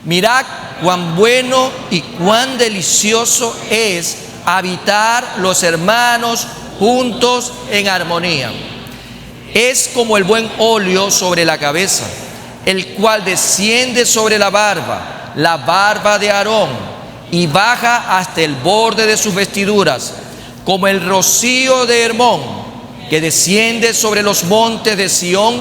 Mirad cuán bueno y cuán delicioso es habitar los hermanos juntos en armonía. Es como el buen óleo sobre la cabeza, el cual desciende sobre la barba de Aarón, y baja hasta el borde de sus vestiduras, como el rocío de Hermón, que desciende sobre los montes de Sión,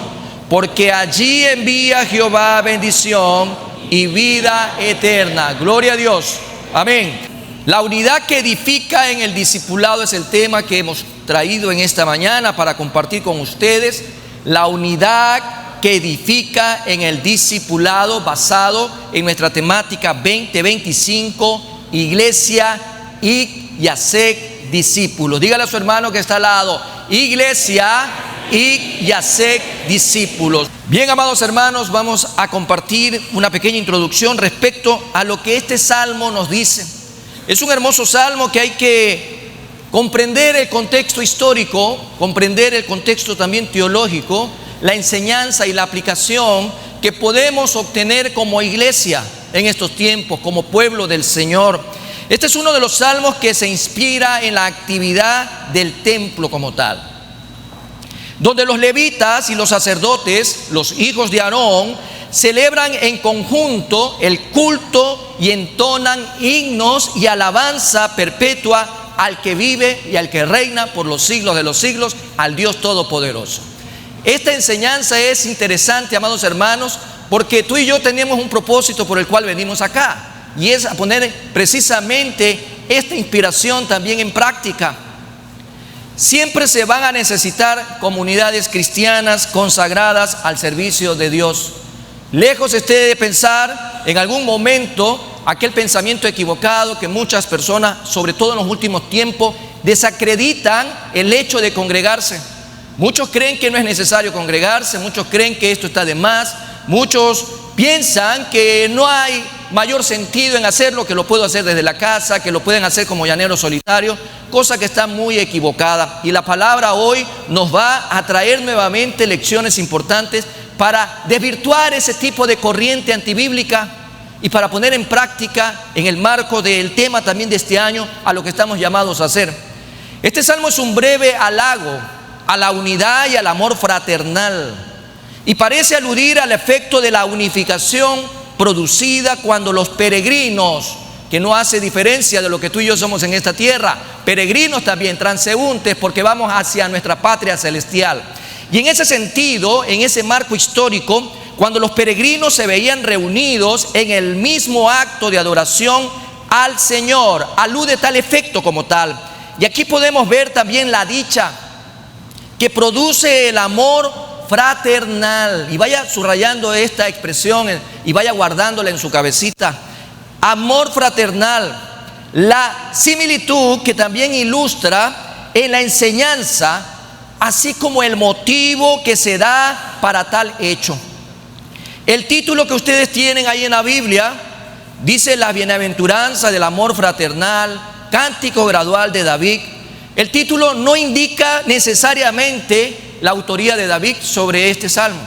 porque allí envía Jehová bendición y vida eterna. Gloria a Dios. Amén. La unidad que edifica en el discipulado es el tema que hemos traído en esta mañana para compartir con ustedes. La unidad que edifica en el discipulado, basado en nuestra temática 2025, iglesia y haced discípulos. Dígale a su hermano que está al lado: iglesia y haced discípulos. Bien, amados hermanos, vamos a compartir una pequeña introducción respecto a lo que este salmo nos dice. Es un hermoso salmo que hay que comprender el contexto histórico, comprender el contexto también teológico, la enseñanza y la aplicación que podemos obtener como iglesia en estos tiempos, como pueblo del Señor. Este es uno de los salmos que se inspira en la actividad del templo como tal, donde los levitas y los sacerdotes, los hijos de Aarón, celebran en conjunto el culto y entonan himnos y alabanza perpetua al que vive y al que reina por los siglos de los siglos, al Dios Todopoderoso. Esta enseñanza es interesante, amados hermanos, porque tú y yo tenemos un propósito por el cual venimos acá, y es a poner precisamente esta inspiración también en práctica. Siempre se van a necesitar comunidades cristianas consagradas al servicio de Dios. Lejos esté de pensar en algún momento aquel pensamiento equivocado que muchas personas, sobre todo en los últimos tiempos, desacreditan el hecho de congregarse. Muchos creen que no es necesario congregarse, muchos creen que esto está de más, muchos piensan que no hay mayor sentido en hacerlo, que lo puedo hacer desde la casa, que lo pueden hacer como llanero solitario, cosa que está muy equivocada. Y la palabra hoy nos va a traer nuevamente lecciones importantes para desvirtuar ese tipo de corriente antibíblica y para poner en práctica, en el marco del tema también de este año, a lo que estamos llamados a hacer. Este salmo es un breve halago a la unidad y al amor fraternal, y parece aludir al efecto de la unificación producida cuando los peregrinos, que no hace diferencia de lo que tú y yo somos en esta tierra, peregrinos también, transeúntes, porque vamos hacia nuestra patria celestial. Y en ese sentido, en ese marco histórico, cuando los peregrinos se veían reunidos en el mismo acto de adoración al Señor, alude tal efecto como tal. Y aquí podemos ver también la dicha que produce el amor fraternal. Y vaya subrayando esta expresión y vaya guardándola en su cabecita. Amor fraternal, la similitud que también ilustra en la enseñanza, así como el motivo que se da para tal hecho. El título que ustedes tienen ahí en la Biblia dice: la bienaventuranza del amor fraternal, cántico gradual de David. El título no indica necesariamente la autoría de David sobre este salmo.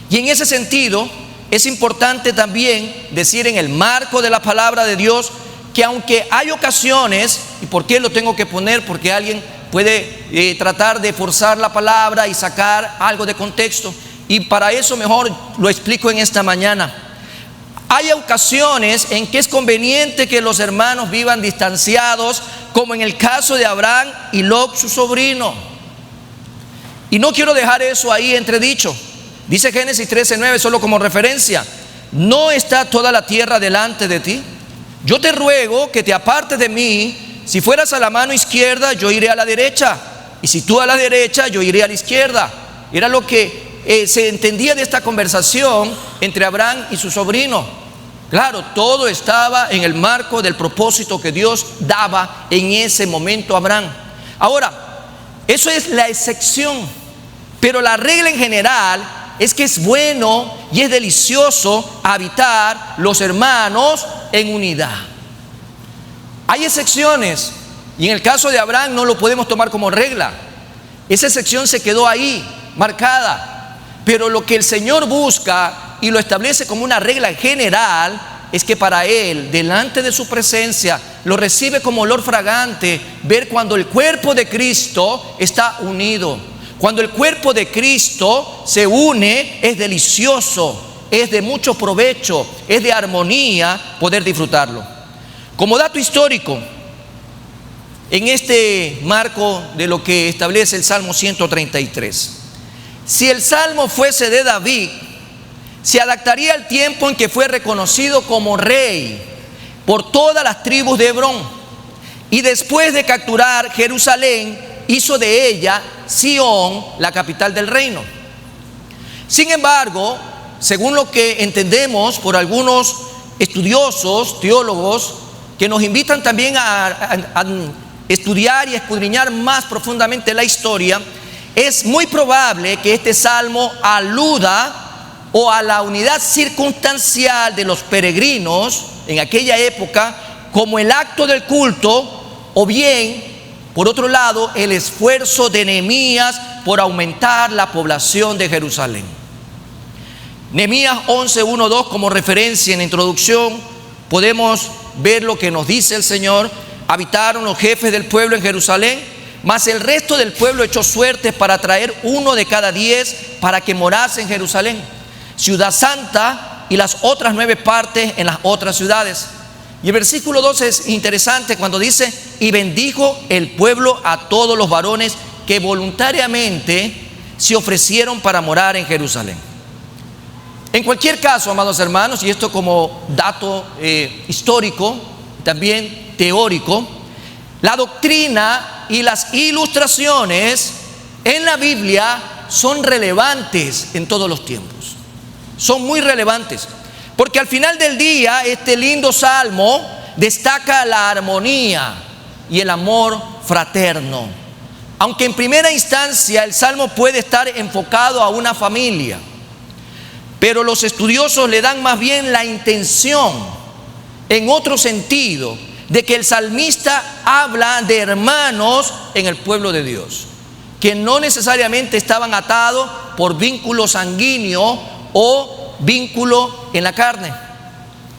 Y en ese sentido es importante también decir, en el marco de la palabra de Dios, que aunque hay ocasiones, ¿y por qué lo tengo que poner? Porque alguien puede tratar de forzar la palabra y sacar algo de contexto, y para eso mejor lo explico en esta mañana. Hay ocasiones en que es conveniente que los hermanos vivan distanciados, como en el caso de Abraham y Lot, su sobrino. Y no quiero dejar eso ahí entredicho. Dice Génesis 13:9, solo como referencia: ¿no está toda la tierra delante de ti? Yo te ruego que te apartes de mí. Si fueras a la mano izquierda, yo iré a la derecha, y si tú a la derecha, yo iré a la izquierda. Era lo que se entendía de esta conversación entre Abraham y su sobrino. Claro, todo estaba en el marco del propósito que Dios daba en ese momento a Abraham. Ahora, eso es la excepción, pero la regla en general es que es bueno y es delicioso habitar los hermanos en unidad. Hay excepciones, y en el caso de Abraham no lo podemos tomar como regla. Esa excepción se quedó ahí, marcada. Pero lo que el Señor busca y lo establece como una regla general, es que para él, delante de su presencia, lo recibe como olor fragante ver cuando el cuerpo de Cristo está unido. Cuando el cuerpo de Cristo se une, es delicioso, es de mucho provecho, es de armonía poder disfrutarlo. Como dato histórico, en este marco de lo que establece el Salmo 133, si el Salmo fuese de David, se adaptaría al tiempo en que fue reconocido como rey por todas las tribus de Hebrón, y después de capturar Jerusalén, hizo de ella Sión, la capital del reino. Sin embargo, según lo que entendemos por algunos estudiosos, teólogos, que nos invitan también a estudiar y escudriñar más profundamente la historia, es muy probable que este salmo aluda o a la unidad circunstancial de los peregrinos en aquella época como el acto del culto, o bien, por otro lado, el esfuerzo de Nehemías por aumentar la población de Jerusalén. Nehemías 11:1-2, como referencia en la introducción, podemos ver lo que nos dice el Señor. Habitaron los jefes del pueblo en Jerusalén, mas el resto del pueblo echó suertes para traer 1 de cada 10 para que morase en Jerusalén, ciudad santa, y las otras 9 partes en las otras ciudades. Y el versículo 12 es interesante cuando dice: y bendijo el pueblo a todos los varones que voluntariamente se ofrecieron para morar en Jerusalén. En cualquier caso, amados hermanos, y esto como dato histórico, también teórico, la doctrina y las ilustraciones en la Biblia son relevantes en todos los tiempos. Son muy relevantes, porque al final del día este lindo salmo destaca la armonía y el amor fraterno. Aunque en primera instancia el salmo puede estar enfocado a una familia, pero los estudiosos le dan más bien la intención, en otro sentido, de que el salmista habla de hermanos en el pueblo de Dios, que no necesariamente estaban atados por vínculo sanguíneo o vínculo en la carne.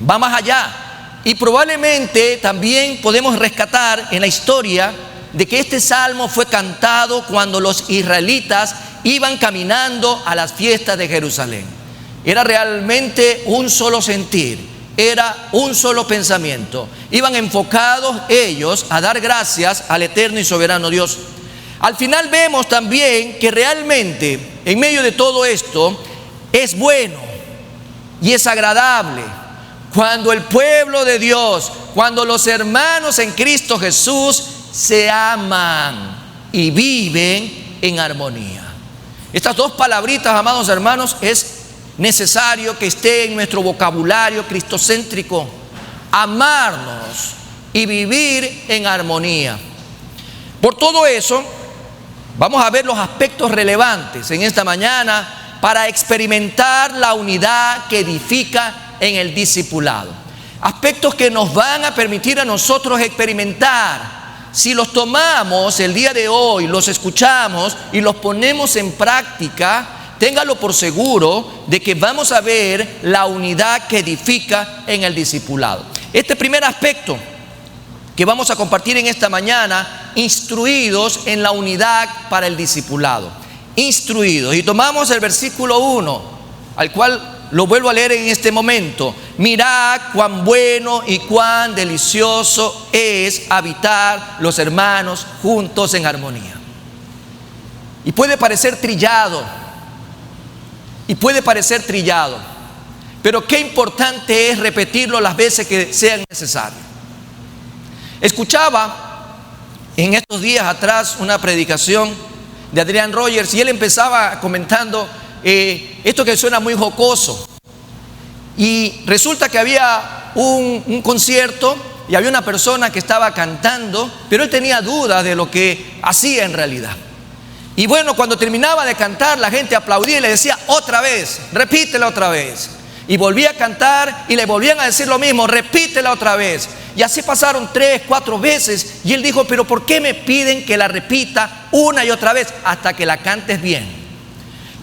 Va más allá, y probablemente también podemos rescatar en la historia de que este salmo fue cantado cuando los israelitas iban caminando a las fiestas de Jerusalén. Era realmente un solo sentir, era un solo pensamiento. Iban enfocados ellos a dar gracias al eterno y soberano Dios. Al final vemos también que realmente en medio de todo esto es bueno y es agradable cuando el pueblo de Dios, cuando los hermanos en Cristo Jesús se aman y viven en armonía. Estas dos palabritas, amados hermanos, es necesario que esté en nuestro vocabulario cristocéntrico: amarnos y vivir en armonía. Por todo eso, vamos a ver los aspectos relevantes en esta mañana para experimentar la unidad que edifica en el discipulado. Aspectos que nos van a permitir a nosotros experimentar. Si los tomamos el día de hoy, los escuchamos y los ponemos en práctica, téngalo por seguro de que vamos a ver la unidad que edifica en el discipulado. Este primer aspecto que vamos a compartir en esta mañana: instruidos en la unidad para el discipulado. Instruidos. Y tomamos el versículo 1, al cual lo vuelvo a leer en este momento. Mirad cuán bueno y cuán delicioso es habitar los hermanos juntos en armonía. Y puede parecer trillado, pero qué importante es repetirlo las veces que sean necesarias. Escuchaba en estos días atrás una predicación de Adrian Rogers, y él empezaba comentando esto que suena muy jocoso. Y resulta que había un concierto y había una persona que estaba cantando, pero él tenía dudas de lo que hacía en realidad. Y bueno, cuando terminaba de cantar, la gente aplaudía y le decía: otra vez, repítela otra vez. Y volvía a cantar y le volvían a decir lo mismo: repítela otra vez. Y así pasaron 3, 4 veces. Y él dijo: pero ¿por qué me piden que la repita una y otra vez hasta que la cantes bien?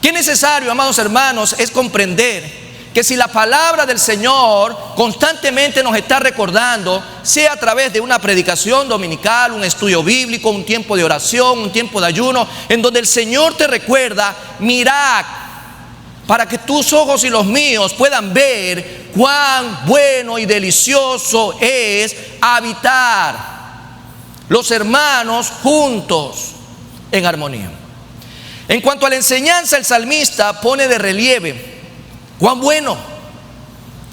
Qué necesario, amados hermanos, es comprender que si la palabra del Señor constantemente nos está recordando, sea a través de una predicación dominical, un estudio bíblico, un tiempo de oración, un tiempo de ayuno, en donde el Señor te recuerda, mirad, para que tus ojos y los míos puedan ver cuán bueno y delicioso es habitar los hermanos juntos en armonía. En cuanto a la enseñanza, el salmista pone de relieve cuán bueno,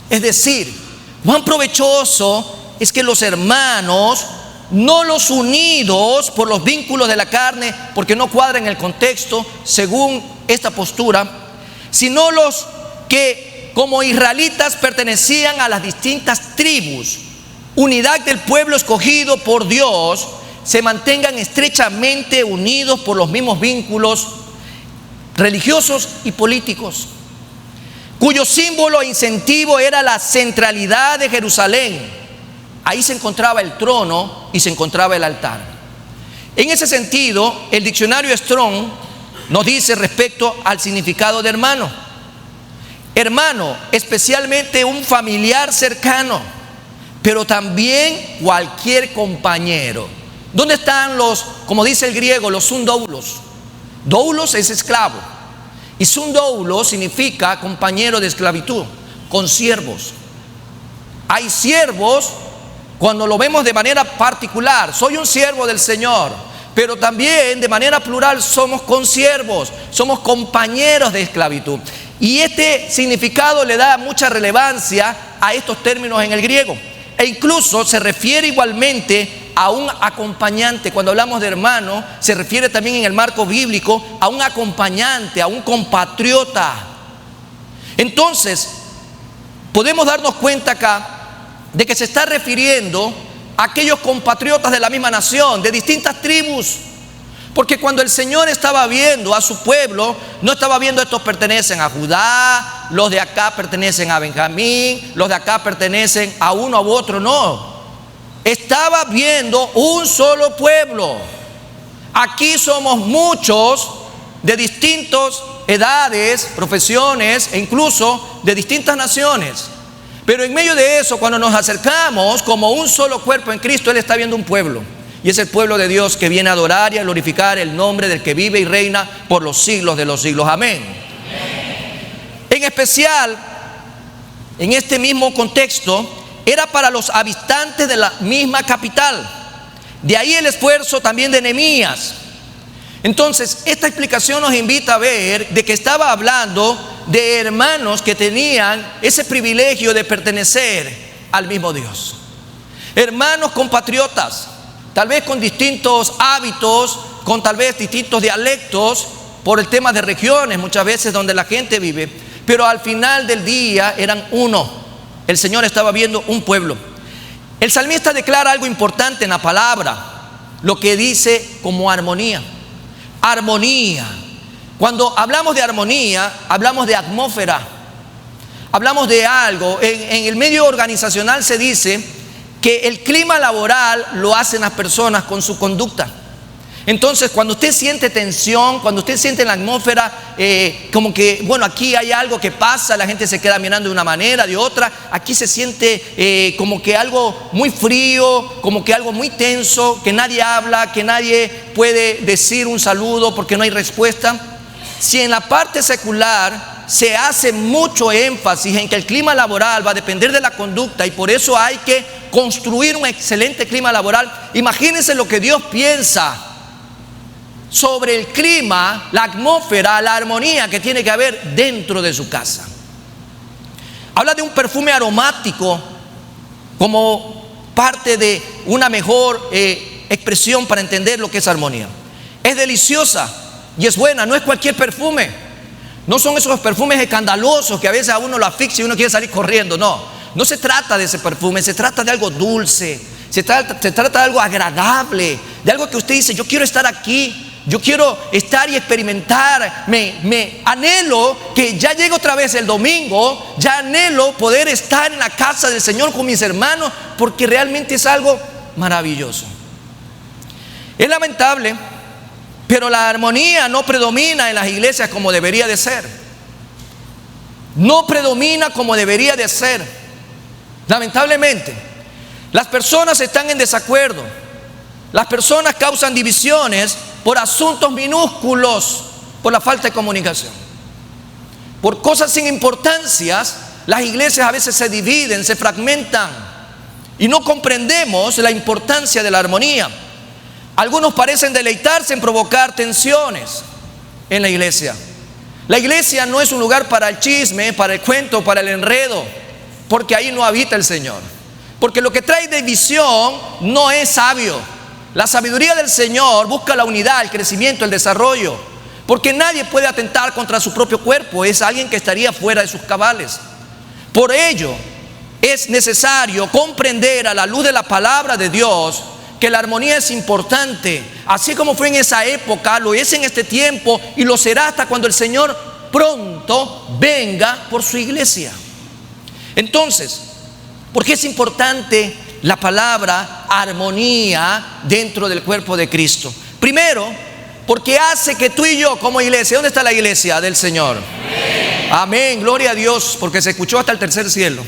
es decir, cuán provechoso es que los hermanos, no los unidos por los vínculos de la carne, porque no cuadra en el contexto según esta postura, sino los que como israelitas pertenecían a las distintas tribus, unidad del pueblo escogido por Dios, se mantengan estrechamente unidos por los mismos vínculos religiosos y políticos, cuyo símbolo e incentivo era la centralidad de Jerusalén. Ahí se encontraba el trono y se encontraba el altar. En ese sentido, el diccionario Strong nos dice respecto al significado de hermano: hermano, especialmente un familiar cercano, pero también cualquier compañero. ¿Dónde están los, como dice el griego, los sundoulos? Doulos es esclavo y sundoulos significa compañero de esclavitud, consiervos. Hay siervos cuando lo vemos de manera particular, soy un siervo del Señor, pero también de manera plural somos consiervos, somos compañeros de esclavitud. Y este significado le da mucha relevancia a estos términos en el griego, e incluso se refiere igualmente a un acompañante. Cuando hablamos de hermano, se refiere también en el marco bíblico a un acompañante, a un compatriota. Entonces, podemos darnos cuenta acá de que se está refiriendo a aquellos compatriotas de la misma nación, de distintas tribus. Porque cuando el Señor estaba viendo a su pueblo, no estaba viendo estos pertenecen a Judá, los de acá pertenecen a Benjamín, los de acá pertenecen a uno u otro, no. Estaba viendo un solo pueblo. Aquí somos muchos de distintas edades, profesiones e incluso de distintas naciones. Pero en medio de eso, cuando nos acercamos como un solo cuerpo en Cristo, Él está viendo un pueblo. Y es el pueblo de Dios que viene a adorar y a glorificar el nombre del que vive y reina por los siglos de los siglos. Amén. En especial, en este mismo contexto, era para los habitantes de la misma capital. De ahí el esfuerzo también de Nehemías. Entonces, esta explicación nos invita a ver de que estaba hablando de hermanos que tenían ese privilegio de pertenecer al mismo Dios. Hermanos compatriotas, tal vez con distintos hábitos, con tal vez distintos dialectos, por el tema de regiones, muchas veces donde la gente vive, pero al final del día eran uno. El Señor estaba viendo un pueblo. El salmista declara algo importante en la palabra, lo que dice como armonía. Armonía. Cuando hablamos de armonía, hablamos de atmósfera. Hablamos de algo. En el medio organizacional se dice que el clima laboral lo hacen las personas con su conducta. Entonces, cuando usted siente tensión, cuando usted siente en la atmósfera como que, bueno, aquí hay algo que pasa, la gente se queda mirando de una manera, de otra, aquí se siente como que algo muy frío, como que algo muy tenso, que nadie habla, que nadie puede decir un saludo porque no hay respuesta. Si en la parte secular se hace mucho énfasis en que el clima laboral va a depender de la conducta y por eso hay que construir un excelente clima laboral, imagínense lo que Dios piensa sobre el clima, la atmósfera, la armonía que tiene que haber dentro de su casa. Habla de un perfume aromático como parte de una mejor expresión para entender lo que es armonía. Es deliciosa y es buena, no es cualquier perfume. No son esos perfumes escandalosos que a veces a uno lo asfixia y uno quiere salir corriendo. No se trata de ese perfume, se trata de algo dulce, se trata de algo agradable, de algo que usted dice, yo quiero estar aquí. Yo quiero estar y experimentar, me anhelo que ya llegue otra vez el domingo, ya anhelo poder estar en la casa del Señor con mis hermanos, porque realmente es algo maravilloso. Es lamentable, pero la armonía no predomina en las iglesias como debería de ser. no predomina como debería de ser. Lamentablemente, las personas están en desacuerdo. Las personas causan divisiones por asuntos minúsculos, por la falta de comunicación. Por cosas sin importancias, las iglesias a veces se dividen, se fragmentan y no comprendemos la importancia de la armonía. Algunos parecen deleitarse en provocar tensiones en la iglesia. La iglesia no es un lugar para el chisme, para el cuento, para el enredo, porque ahí no habita el Señor. Porque lo que trae división no es sabio. La sabiduría del Señor busca la unidad, el crecimiento, el desarrollo. Porque nadie puede atentar contra su propio cuerpo, es alguien que estaría fuera de sus cabales. Por ello, es necesario comprender a la luz de la palabra de Dios que la armonía es importante, así como fue en esa época, lo es en este tiempo y lo será hasta cuando el Señor pronto venga por su iglesia. Entonces, ¿por qué es importante la palabra armonía dentro del cuerpo de Cristo? Primero, porque hace que tú y yo como iglesia, ¿dónde está la iglesia del Señor? Amén, amén, gloria a Dios, porque se escuchó hasta el tercer cielo.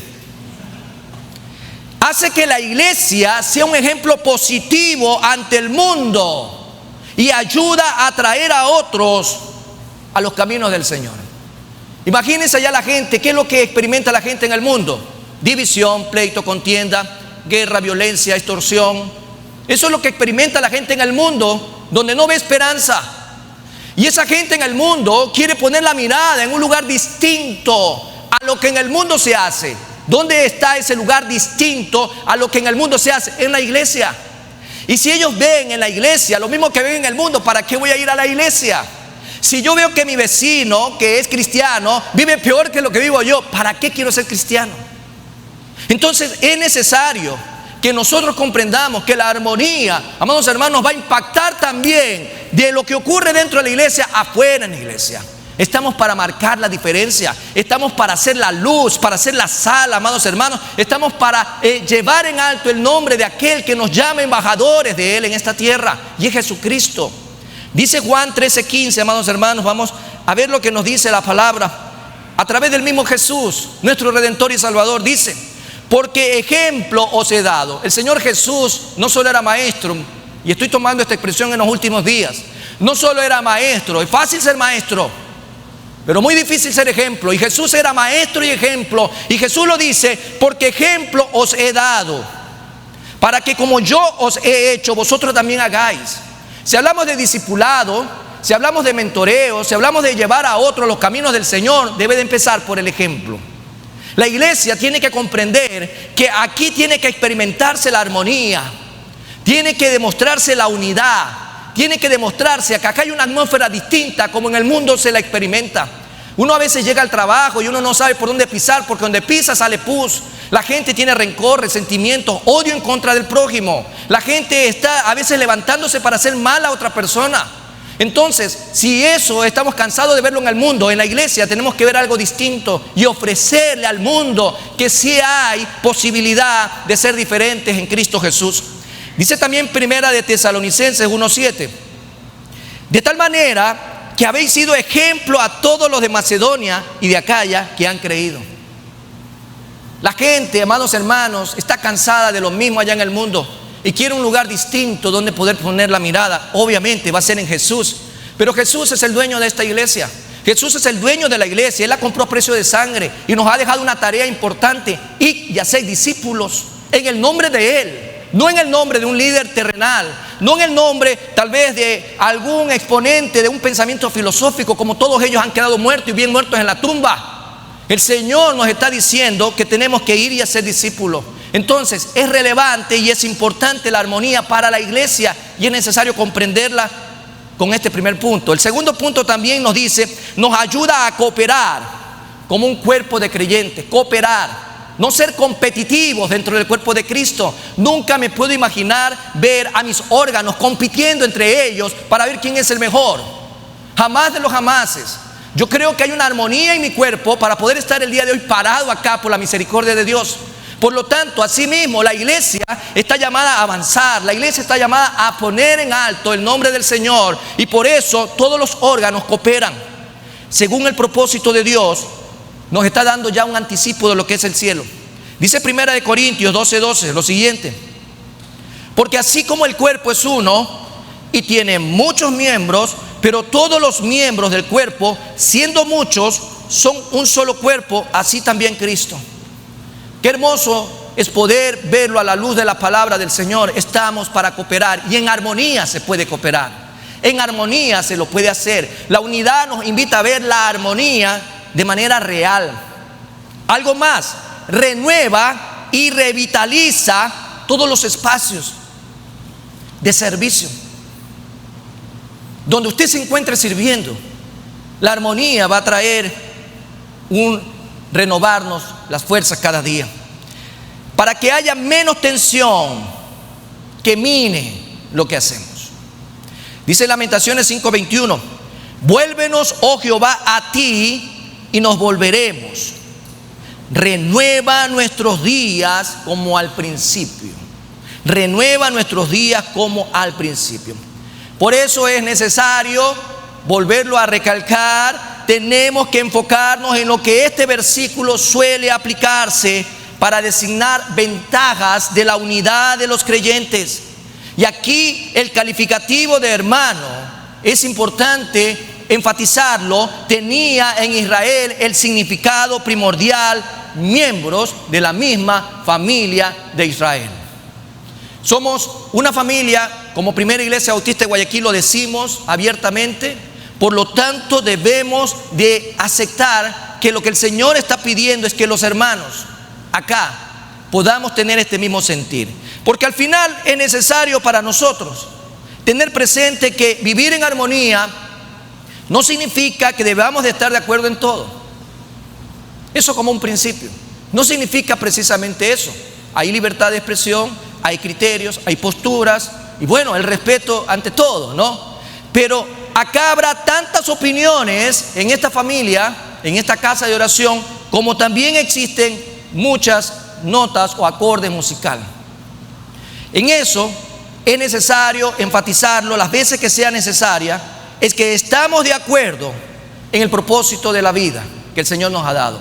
Hace que la iglesia sea un ejemplo positivo ante el mundo y ayuda a atraer a otros a los caminos del Señor. Imagínense allá la gente, ¿qué es lo que experimenta la gente en el mundo? División, pleito, contienda, guerra, violencia, extorsión. Eso es lo que experimenta la gente en el mundo, donde no ve esperanza. Y esa gente en el mundo quiere poner la mirada en un lugar distinto a lo que en el mundo se hace. ¿Dónde está ese lugar distinto a lo que en el mundo se hace? En la iglesia. Y si ellos ven en la iglesia lo mismo que ven en el mundo, ¿para qué voy a ir a la iglesia? Si yo veo que mi vecino, que es cristiano, vive peor que lo que vivo yo, ¿para qué quiero ser cristiano? Entonces es necesario que nosotros comprendamos que la armonía, amados hermanos, va a impactar también de lo que ocurre dentro de la iglesia, afuera en la iglesia. Estamos para marcar la diferencia, estamos para hacer la luz, para hacer la sal, amados hermanos. Estamos para llevar en alto el nombre de aquel que nos llama embajadores de Él en esta tierra, y es Jesucristo. Dice Juan 13:15, amados hermanos, vamos a ver lo que nos dice la palabra a través del mismo Jesús, nuestro Redentor y Salvador. Dice: porque ejemplo os he dado. El Señor Jesús no solo era maestro, y estoy tomando esta expresión en los últimos días, no solo era maestro. Es fácil ser maestro, pero muy difícil ser ejemplo. Y Jesús era maestro y ejemplo. Y Jesús lo dice: porque ejemplo os he dado, para que como yo os he hecho, vosotros también hagáis. Si hablamos de discipulado, si hablamos de mentoreo, si hablamos de llevar a otros los caminos del Señor, debe de empezar por el ejemplo. La iglesia tiene que comprender que aquí tiene que experimentarse la armonía, tiene que demostrarse la unidad, tiene que demostrarse que acá hay una atmósfera distinta como en el mundo se la experimenta. Uno a veces llega al trabajo y uno no sabe por dónde pisar, porque donde pisa sale pus. La gente tiene rencor, resentimiento, odio en contra del prójimo. La gente está a veces levantándose para hacer mal a otra persona. Entonces, si eso estamos cansados de verlo en el mundo, en la iglesia tenemos que ver algo distinto y ofrecerle al mundo que sí hay posibilidad de ser diferentes en Cristo Jesús. Dice también Primera de Tesalonicenses 1:7: de tal manera que habéis sido ejemplo a todos los de Macedonia y de Acaya que han creído. La gente, amados hermanos, está cansada de lo mismo allá en el mundo y quiere un lugar distinto donde poder poner la mirada. Obviamente va a ser en Jesús, pero Jesús es el dueño de esta iglesia. Jesús es el dueño de la iglesia. Él la compró a precio de sangre y nos ha dejado una tarea importante: id y haced discípulos en el nombre de Él. No en el nombre de un líder terrenal, no en el nombre tal vez de algún exponente de un pensamiento filosófico, como todos ellos han quedado muertos y bien muertos en la tumba. El Señor nos está diciendo que tenemos que ir y hacer discípulos. Entonces es relevante y es importante la armonía para la iglesia, y es necesario comprenderla con este primer punto. El segundo punto también nos dice, nos ayuda a cooperar como un cuerpo de creyentes. Cooperar. No ser competitivos dentro del cuerpo de Cristo. Nunca me puedo imaginar ver a mis órganos compitiendo entre ellos para ver quién es el mejor. Jamás de los jamases. Yo creo que hay una armonía en mi cuerpo para poder estar el día de hoy parado acá por la misericordia de Dios. Por lo tanto, asimismo, la iglesia está llamada a avanzar. La iglesia está llamada a poner en alto el nombre del Señor. Y por eso todos los órganos cooperan según el propósito de Dios. nos está dando ya un anticipo de lo que es el cielo. Dice 1 Corintios 12:12 lo siguiente: porque así como el cuerpo es uno y tiene muchos miembros, pero todos los miembros del cuerpo, siendo muchos, son un solo cuerpo, así también Cristo. Qué hermoso es poder verlo a la luz de la palabra del Señor. Estamos para cooperar, y en armonía se puede cooperar, en armonía se lo puede hacer. La unidad nos invita a ver la armonía de manera real. Algo más, renueva y revitaliza todos los espacios de servicio donde usted se encuentre sirviendo. La armonía va a traer un renovarnos las fuerzas cada día, para que haya menos tensión que mine lo que hacemos. Dice Lamentaciones 5:21: vuélvenos, oh Jehová, a ti y nos volveremos. Renueva nuestros días como al principio. Renueva nuestros días como al principio. Por eso es necesario volverlo a recalcar. Tenemos que enfocarnos en lo que este versículo suele aplicarse para designar ventajas de la unidad de los creyentes. Y aquí el calificativo de hermano es importante enfatizarlo. Tenía en Israel el significado primordial: miembros de la misma familia de Israel. Somos una familia, como Primera Iglesia Bautista de Guayaquil lo decimos abiertamente. Por lo tanto, debemos de aceptar que lo que el Señor está pidiendo es que los hermanos acá podamos tener este mismo sentir, porque al final es necesario para nosotros tener presente que vivir en armonía no significa que debamos de estar de acuerdo en todo. Eso como un principio no significa precisamente eso. Hay libertad de expresión, hay criterios, hay posturas, y bueno, el respeto ante todo, ¿no? Pero acá habrá tantas opiniones en esta familia, en esta casa de oración, como también existen muchas notas o acordes musicales. En eso es necesario enfatizarlo las veces que sea necesaria. Es que estamos de acuerdo en el propósito de la vida que el Señor nos ha dado.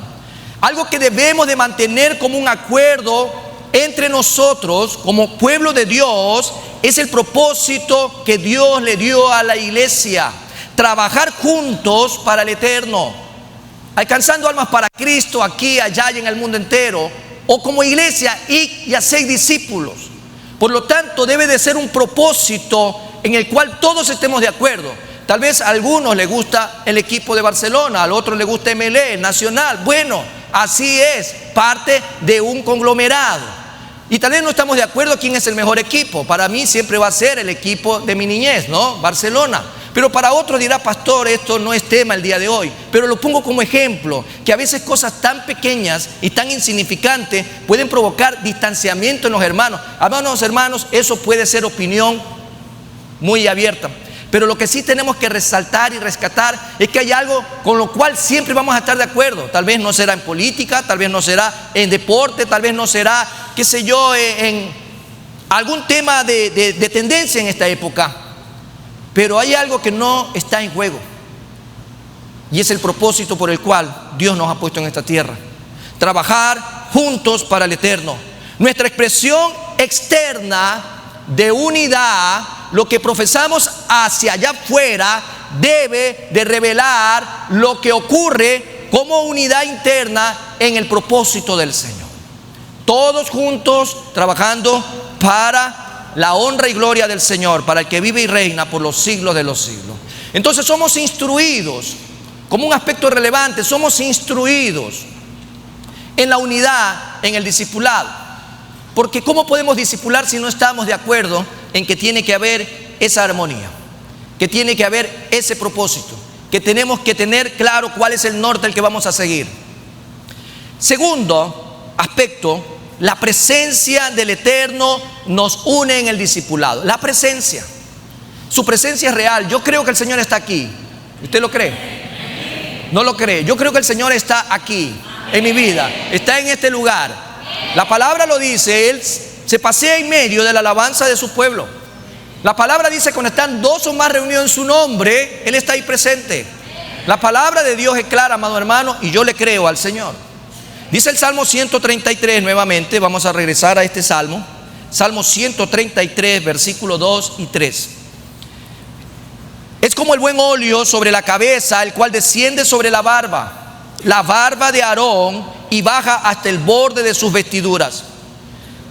Algo que debemos de mantener como un acuerdo entre nosotros como pueblo de Dios es el propósito que Dios le dio a la iglesia: trabajar juntos para el eterno, alcanzando almas para Cristo aquí, allá y en el mundo entero, o como iglesia y hacer discípulos. Por lo tanto, debe de ser un propósito en el cual todos estemos de acuerdo. Tal vez a algunos les gusta el equipo de Barcelona, al otro le gusta MLE, Nacional. Bueno, así es, parte de un conglomerado. Y tal vez no estamos de acuerdo quién es el mejor equipo. Para mí siempre va a ser el equipo de mi niñez, ¿no? Barcelona. Pero para otro dirá: pastor, esto no es tema el día de hoy. Pero lo pongo como ejemplo, que a veces cosas tan pequeñas y tan insignificantes pueden provocar distanciamiento en los hermanos. Hermanos, eso puede ser opinión muy abierta. Pero lo que sí tenemos que resaltar y rescatar es que hay algo con lo cual siempre vamos a estar de acuerdo. Tal vez no será en política, tal vez no será en deporte, tal vez no será, qué sé yo, en algún tema de tendencia en esta época. Pero hay algo que no está en juego, y es el propósito por el cual Dios nos ha puesto en esta tierra: trabajar juntos para el eterno. Nuestra expresión externa de unidad, lo que profesamos hacia allá afuera, debe de revelar lo que ocurre como unidad interna en el propósito del Señor. Todos juntos trabajando para la honra y gloria del Señor, para el que vive y reina por los siglos de los siglos. Entonces somos instruidos, como un aspecto relevante, somos instruidos en la unidad, en el discipulado. Porque ¿cómo podemos discipular si no estamos de acuerdo en que tiene que haber esa armonía, que tiene que haber ese propósito, que tenemos que tener claro cuál es el norte al que vamos a seguir? Segundo aspecto, la presencia del Eterno nos une en el discipulado. La presencia, su presencia es real. Yo creo que el Señor está aquí. ¿Usted lo cree? ¿No lo cree? Yo creo que el Señor está aquí, en mi vida, está en este lugar. La palabra lo dice, Él se pasea en medio de la alabanza de su pueblo. La palabra dice: cuando están dos o más reunidos en su nombre, Él está ahí presente. La palabra de Dios es clara, amado hermano, y yo le creo al Señor. Dice el Salmo 133 nuevamente, vamos a regresar a este Salmo. Salmo 133, versículos 2 y 3. Es como el buen óleo sobre la cabeza, el cual desciende sobre la barba de Aarón, y baja hasta el borde de sus vestiduras.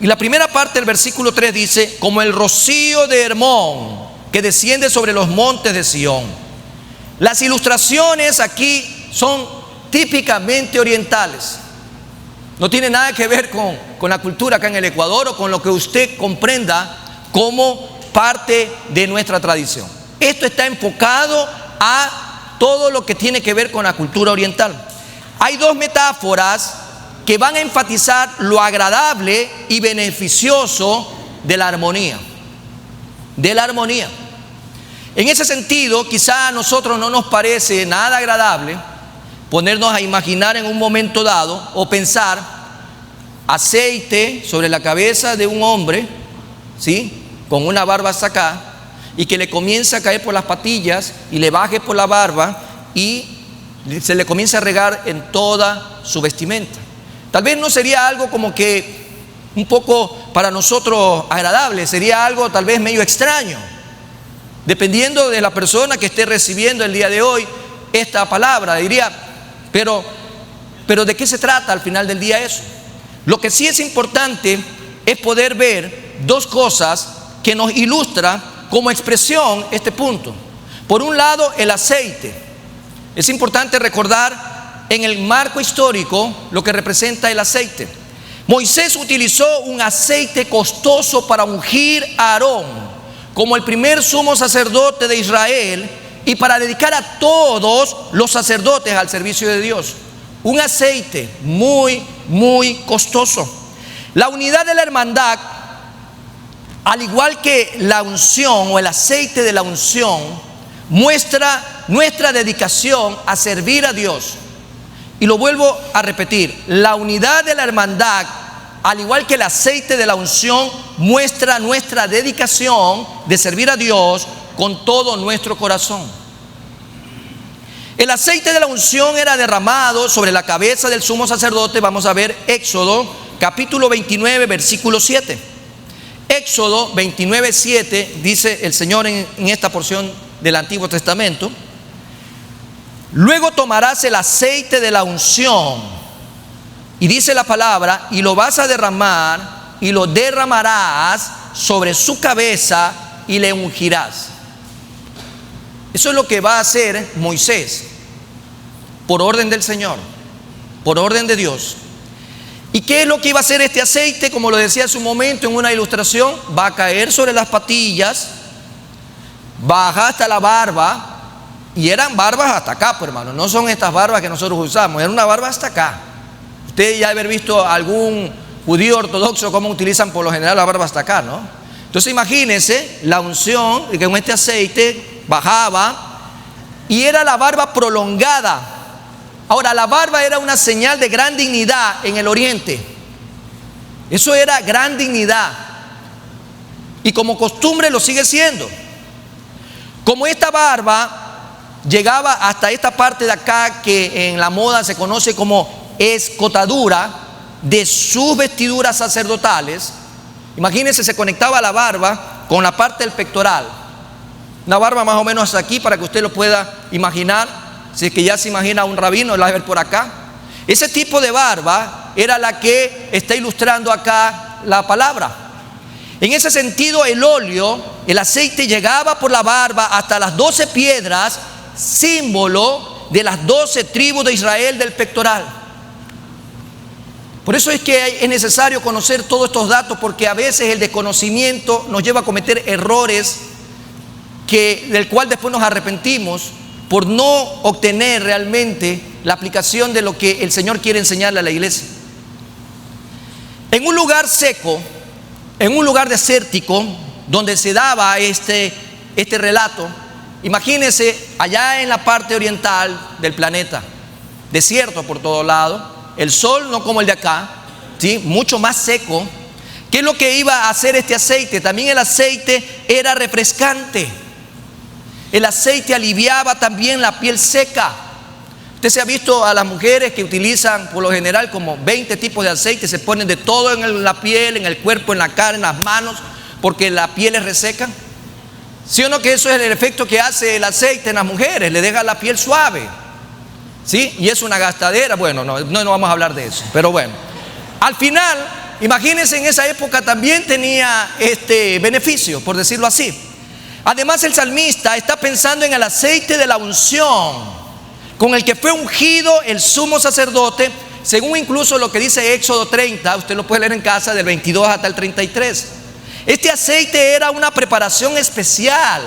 Y la primera parte del versículo 3 dice, como el rocío de Hermón, que desciende sobre los montes de Sión. Las ilustraciones aquí son típicamente orientales. No tiene nada que ver con la cultura acá en el Ecuador o con lo que usted comprenda como parte de nuestra tradición. Esto está enfocado a todo lo que tiene que ver con la cultura oriental. Hay dos metáforas que van a enfatizar lo agradable y beneficioso de la armonía. De la armonía. En ese sentido, quizá a nosotros no nos parece nada agradable ponernos a imaginar en un momento dado o pensar aceite sobre la cabeza de un hombre, ¿sí?, con una barba hasta acá, y que le comience a caer por las patillas y le baje por la barba y se le comience a regar en toda su vestimenta. Tal vez no sería algo como que un poco para nosotros agradable, sería algo tal vez medio extraño, dependiendo de la persona que esté recibiendo el día de hoy esta palabra. Diría, pero ¿de qué se trata al final del día eso? Lo que sí es importante es poder ver dos cosas que nos ilustran como expresión este punto. Por un lado, el aceite. Es importante recordar en el marco histórico lo que representa el aceite. Moisés utilizó un aceite costoso para ungir a Aarón como el primer sumo sacerdote de Israel y para dedicar a todos los sacerdotes al servicio de Dios. Un aceite muy, muy costoso. La unidad de la hermandad, al igual que la unción o el aceite de la unción, muestra nuestra dedicación a servir a Dios. Y lo vuelvo a repetir, la unidad de la hermandad, al igual que el aceite de la unción, muestra nuestra dedicación de servir a Dios con todo nuestro corazón. El aceite de la unción era derramado sobre la cabeza del sumo sacerdote. Vamos a ver Éxodo capítulo 29, versículo 7. Éxodo 29, 7 dice el Señor en esta porción del Antiguo Testamento: luego tomarás el aceite de la unción, y dice la palabra, y lo vas a derramar, y lo derramarás sobre su cabeza, y le ungirás. Eso es lo que va a hacer Moisés, por orden del Señor, por orden de Dios. ¿Y qué es lo que iba a hacer este aceite? Como lo decía hace un momento en una ilustración, va a caer sobre las patillas, baja hasta la barba, y eran barbas hasta acá, pues, hermano, no son estas barbas que nosotros usamos, era una barba hasta acá. Usted ya haber visto algún judío ortodoxo cómo utilizan por lo general la barba hasta acá, ¿no? Entonces imagínense la unción que con este aceite bajaba, y era la barba prolongada. Ahora, la barba era una señal de gran dignidad en el oriente. Eso era gran dignidad, y como costumbre lo sigue siendo. Como esta barba llegaba hasta esta parte de acá, que en la moda se conoce como escotadura de sus vestiduras sacerdotales, imagínense, se conectaba la barba con la parte del pectoral, una barba más o menos hasta aquí, para que usted lo pueda imaginar. Si es que ya se imagina un rabino, la va a ver por acá. Ese tipo de barba era la que está ilustrando acá la palabra. En ese sentido, el óleo, el aceite, llegaba por la barba hasta las 12 piedras, símbolo de las 12 tribus de Israel del pectoral. Por eso es que es necesario conocer todos estos datos, porque a veces el desconocimiento nos lleva a cometer errores del cual después nos arrepentimos por no obtener realmente la aplicación de lo que el Señor quiere enseñarle a la iglesia. En un lugar seco, en un lugar desértico, donde se daba este relato, imagínense allá en la parte oriental del planeta, desierto por todos lados, el sol no como el de acá, ¿sí?, mucho más seco. ¿Qué es lo que iba a hacer este aceite? También el aceite era refrescante. El aceite aliviaba también la piel seca. Usted se ha visto a las mujeres que utilizan por lo general como 20 tipos de aceite, se ponen de todo en la piel, en el cuerpo, en la cara, en las manos, porque la piel es reseca. ¿Sí o no que eso es el efecto que hace el aceite en las mujeres? Le deja la piel suave, ¿sí? Y es una gastadera. Bueno, no vamos a hablar de eso, pero bueno. Al final, imagínense, en esa época también tenía beneficio, por decirlo así. Además, el salmista está pensando en el aceite de la unción con el que fue ungido el sumo sacerdote, según incluso lo que dice Éxodo 30, usted lo puede leer en casa, del 22 hasta el 33. Este aceite era una preparación especial,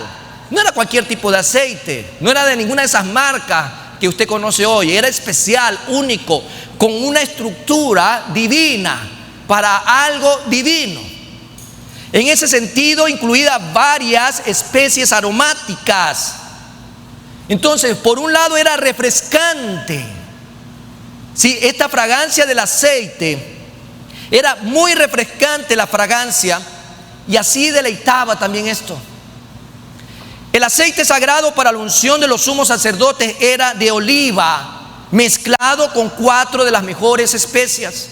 no era cualquier tipo de aceite, no era de ninguna de esas marcas que usted conoce hoy, era especial, único, con una estructura divina, para algo divino. En ese sentido, incluidas varias especies aromáticas. Entonces, por un lado era refrescante. Sí, esta fragancia del aceite era muy refrescante, la fragancia, y así deleitaba también esto. El aceite sagrado para la unción de los sumos sacerdotes era de oliva, mezclado con 4 de las mejores especias.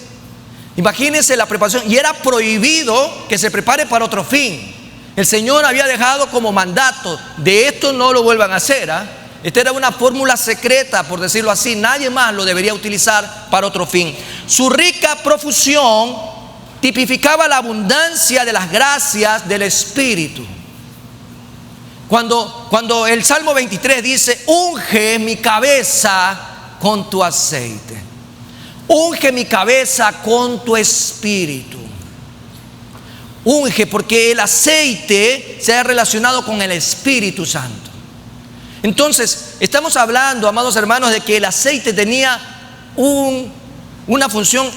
Imagínense la preparación, y era prohibido que se prepare para otro fin. El Señor había dejado como mandato: de esto no lo vuelvan a hacer, ¿eh? Esta era una fórmula secreta, por decirlo así. Nadie más lo debería utilizar para otro fin. Su rica profusión tipificaba la abundancia de las gracias del Espíritu. Cuando el Salmo 23 dice: unge mi cabeza con tu aceite, unge mi cabeza con tu Espíritu. Unge, porque el aceite se ha relacionado con el Espíritu Santo. Entonces, estamos hablando, amados hermanos, de que el aceite tenía una función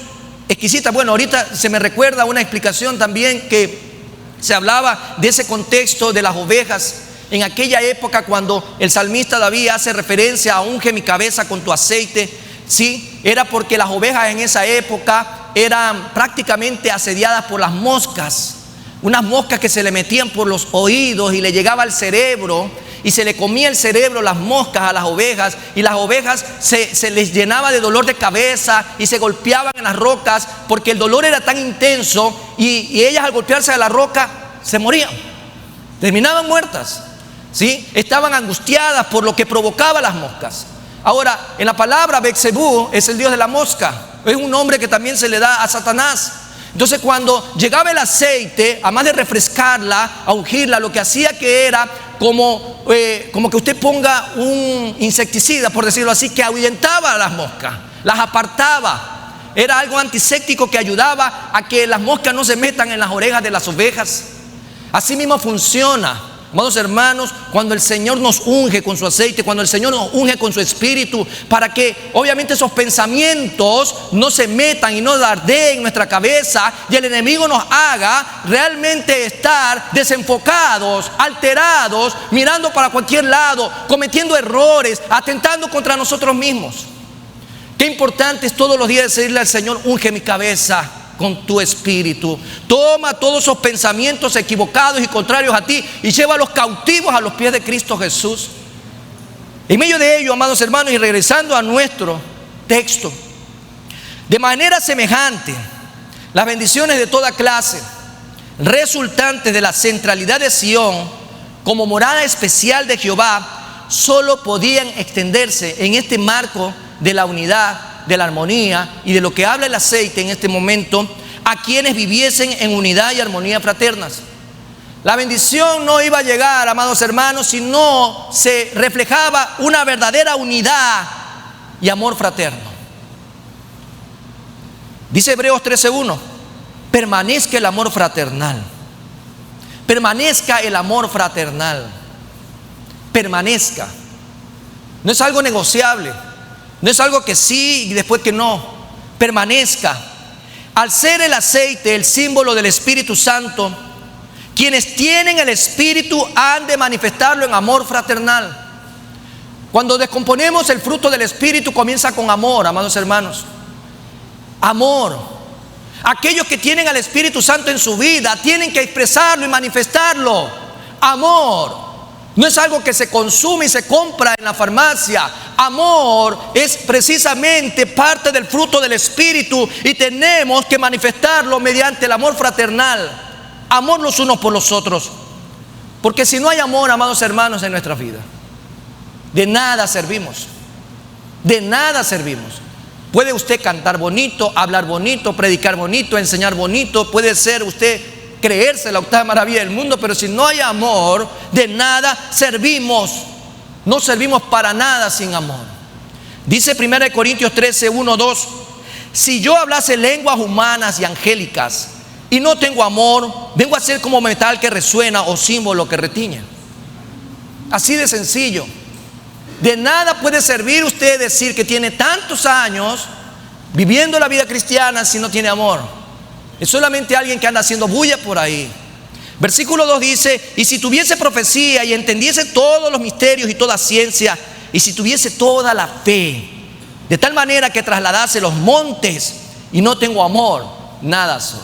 exquisita. Bueno, ahorita se me recuerda una explicación también que se hablaba de ese contexto de las ovejas. En aquella época, cuando el salmista David hace referencia a unge mi cabeza con tu aceite, ¿sí? Era porque las ovejas en esa época eran prácticamente asediadas por las moscas. Unas moscas que se le metían por los oídos y le llegaba al cerebro, y se le comía el cerebro, las moscas, a las ovejas, y las ovejas se les llenaba de dolor de cabeza y se golpeaban en las rocas porque el dolor era tan intenso, y ellas, al golpearse a la roca, se morían, terminaban muertas, ¿sí? Estaban angustiadas por lo que provocaba las moscas. Ahora, en la palabra, Beelzebú es el dios de la mosca, es un nombre que también se le da a Satanás. Entonces, cuando llegaba el aceite, además de refrescarla, a ungirla, lo que hacía que era como que usted ponga un insecticida, por decirlo así, que ahuyentaba a las moscas, las apartaba. Era algo antiséptico que ayudaba a que las moscas no se metan en las orejas de las ovejas. Así mismo funciona, amados hermanos, cuando el Señor nos unge con su aceite, cuando el Señor nos unge con su Espíritu, para que obviamente esos pensamientos no se metan y no dardeen en nuestra cabeza, y el enemigo nos haga realmente estar desenfocados, alterados, mirando para cualquier lado, cometiendo errores, atentando contra nosotros mismos. Qué importante es todos los días decirle al Señor: unge mi cabeza con tu Espíritu. Toma todos esos pensamientos equivocados y contrarios a ti y llévalos cautivos a los pies de Cristo Jesús. En medio de ello, amados hermanos, y regresando a nuestro texto, de manera semejante, las bendiciones de toda clase resultantes de la centralidad de Sión como morada especial de Jehová solo podían extenderse en este marco de la unidad, de la armonía y de lo que habla el aceite en este momento, a quienes viviesen en unidad y armonía fraternas. La bendición no iba a llegar, amados hermanos, si no se reflejaba una verdadera unidad y amor fraterno. Dice Hebreos 13:1: permanezca el amor fraternal. Permanezca el amor fraternal. Permanezca. No es algo negociable. No es algo que sí y después que no. Permanezca. Al ser el aceite el símbolo del Espíritu Santo, quienes tienen el Espíritu han de manifestarlo en amor fraternal. Cuando descomponemos el fruto del Espíritu, comienza con amor, amados hermanos. Amor. Aquellos que tienen al Espíritu Santo en su vida tienen que expresarlo y manifestarlo. Amor. No es algo que se consume y se compra en la farmacia. Amor es precisamente parte del fruto del Espíritu y tenemos que manifestarlo mediante el amor fraternal. Amor los unos por los otros. Porque si no hay amor, amados hermanos, en nuestra vida, de nada servimos. De nada servimos. Puede usted cantar bonito, hablar bonito, predicar bonito, enseñar bonito. Puede ser usted creerse la octava maravilla del mundo, pero si no hay amor, de nada servimos. No servimos para nada sin amor. Dice 1 Corintios 13, 1, 2: si yo hablase lenguas humanas y angélicas y no tengo amor, vengo a ser como metal que resuena o símbolo que retiñe. Así de sencillo. De nada puede servir usted decir que tiene tantos años viviendo la vida cristiana si no tiene amor. Es solamente alguien que anda haciendo bulla por ahí. Versículo 2 dice: y si tuviese profecía y entendiese todos los misterios y toda ciencia, y si tuviese toda la fe, de tal manera que trasladase los montes, y no tengo amor, nada soy.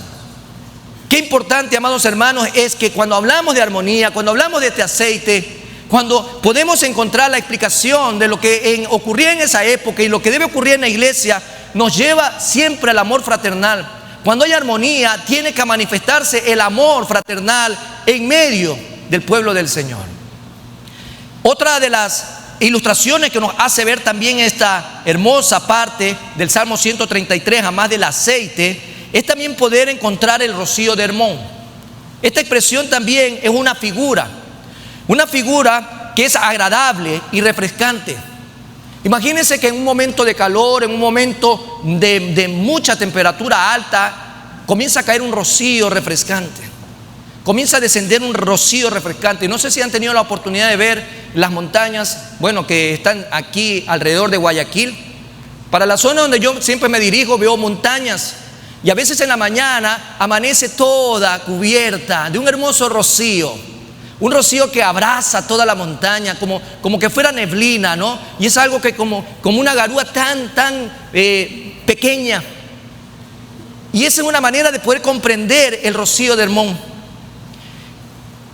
Qué importante, amados hermanos, es que cuando hablamos de armonía, cuando hablamos de este aceite, cuando podemos encontrar la explicación de lo que ocurría en esa época y lo que debe ocurrir en la iglesia, nos lleva siempre al amor fraternal. Cuando hay armonía, tiene que manifestarse el amor fraternal en medio del pueblo del Señor. Otra de las ilustraciones que nos hace ver también esta hermosa parte del Salmo 133, además del aceite, es también poder encontrar el rocío de Hermón. Esta expresión también es una figura que es agradable y refrescante. Imagínense que en un momento de calor, en un momento de mucha temperatura alta, comienza a caer un rocío refrescante. Comienza a descender un rocío refrescante. No sé si han tenido la oportunidad de ver las montañas, que están aquí alrededor de Guayaquil. Para la zona donde yo siempre me dirijo, veo montañas. Y a veces en la mañana amanece toda cubierta de un hermoso rocío. Un rocío que abraza toda la montaña, como que fuera neblina, ¿no? Y es algo que como una garúa tan pequeña. Y esa es una manera de poder comprender el rocío de Hermón.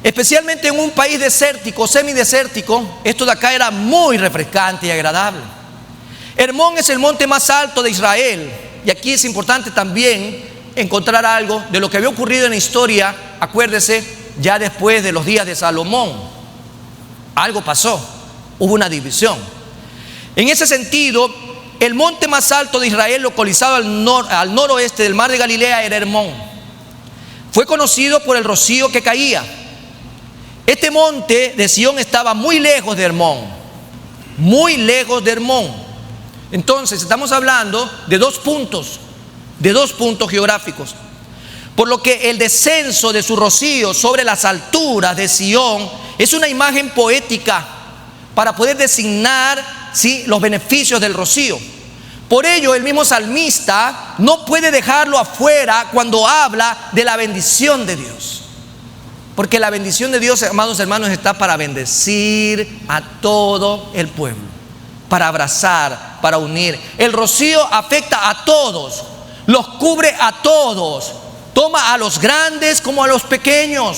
Especialmente en un país desértico, semidesértico, esto de acá era muy refrescante y agradable. Hermón es el monte más alto de Israel. Y aquí es importante también encontrar algo de lo que había ocurrido en la historia. Acuérdese, ya después de los días de Salomón, algo pasó, hubo una división. En ese sentido, el monte más alto de Israel, localizado al noroeste del mar de Galilea, era Hermón. Fue conocido por el rocío que caía. Este monte de Sión estaba muy lejos de Hermón, muy lejos de Hermón. Entonces estamos hablando de dos puntos geográficos. Por lo que el descenso de su rocío sobre las alturas de Sión es una imagen poética para poder designar, ¿sí?, los beneficios del rocío. Por ello, el mismo salmista no puede dejarlo afuera cuando habla de la bendición de Dios. Porque la bendición de Dios, amados hermanos, está para bendecir a todo el pueblo, para abrazar, para unir. El rocío afecta a todos, los cubre a todos. Toma a los grandes como a los pequeños.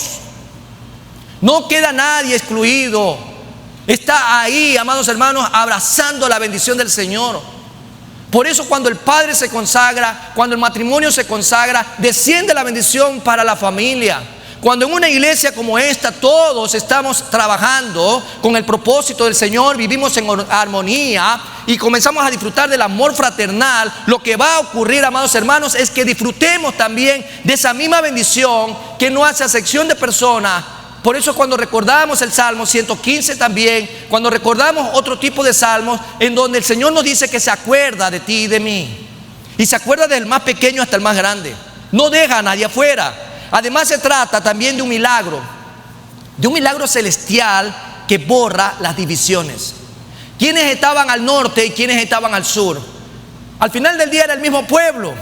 No queda nadie excluido. Está ahí, amados hermanos, abrazando la bendición del Señor. Por eso cuando el padre se consagra, cuando el matrimonio se consagra, desciende la bendición para la familia. Cuando en una iglesia como esta todos estamos trabajando con el propósito del Señor, vivimos en armonía y comenzamos a disfrutar del amor fraternal, lo que va a ocurrir, amados hermanos, es que disfrutemos también de esa misma bendición que no hace acepción de persona. Por eso cuando recordamos el Salmo 115 también, cuando recordamos otro tipo de salmos en donde el Señor nos dice que se acuerda de ti y de mí, y se acuerda del más pequeño hasta el más grande, no deja a nadie afuera. Además se trata también de un milagro celestial que borra las divisiones. ¿Quiénes estaban al norte y quiénes estaban al sur? Al final del día era el mismo pueblo.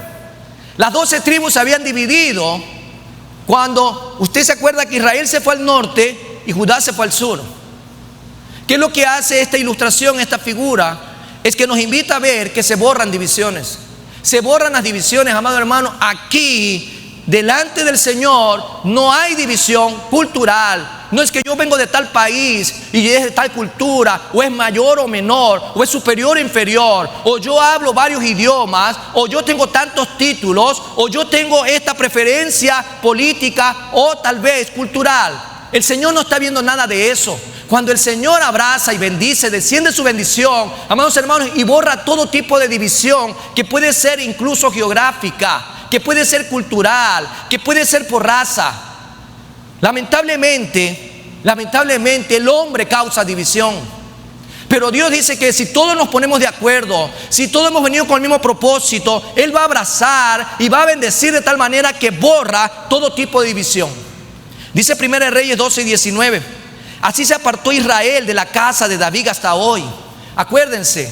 Las 12 tribus se habían dividido cuando usted se acuerda que Israel se fue al norte y Judá se fue al sur. ¿Qué es lo que hace esta ilustración, esta figura? Es que nos invita a ver que se borran divisiones. Se borran las divisiones, amado hermano. Aquí delante del Señor no hay división cultural, No es que yo vengo de tal país y es de tal cultura, o es mayor o menor, o es superior o inferior, o yo hablo varios idiomas, o yo tengo tantos títulos, o yo tengo esta preferencia política o tal vez cultural. El Señor no está viendo nada de eso. Cuando el Señor abraza y bendice, desciende su bendición, amados hermanos, y borra todo tipo de división que puede ser incluso geográfica, que puede ser cultural, que puede ser por raza. Lamentablemente el hombre causa división. Pero Dios dice que si todos nos ponemos de acuerdo, si todos hemos venido con el mismo propósito, Él va a abrazar y va a bendecir de tal manera que borra todo tipo de división. Dice 1 Reyes 12:19. Así se apartó Israel de la casa de David hasta hoy. Acuérdense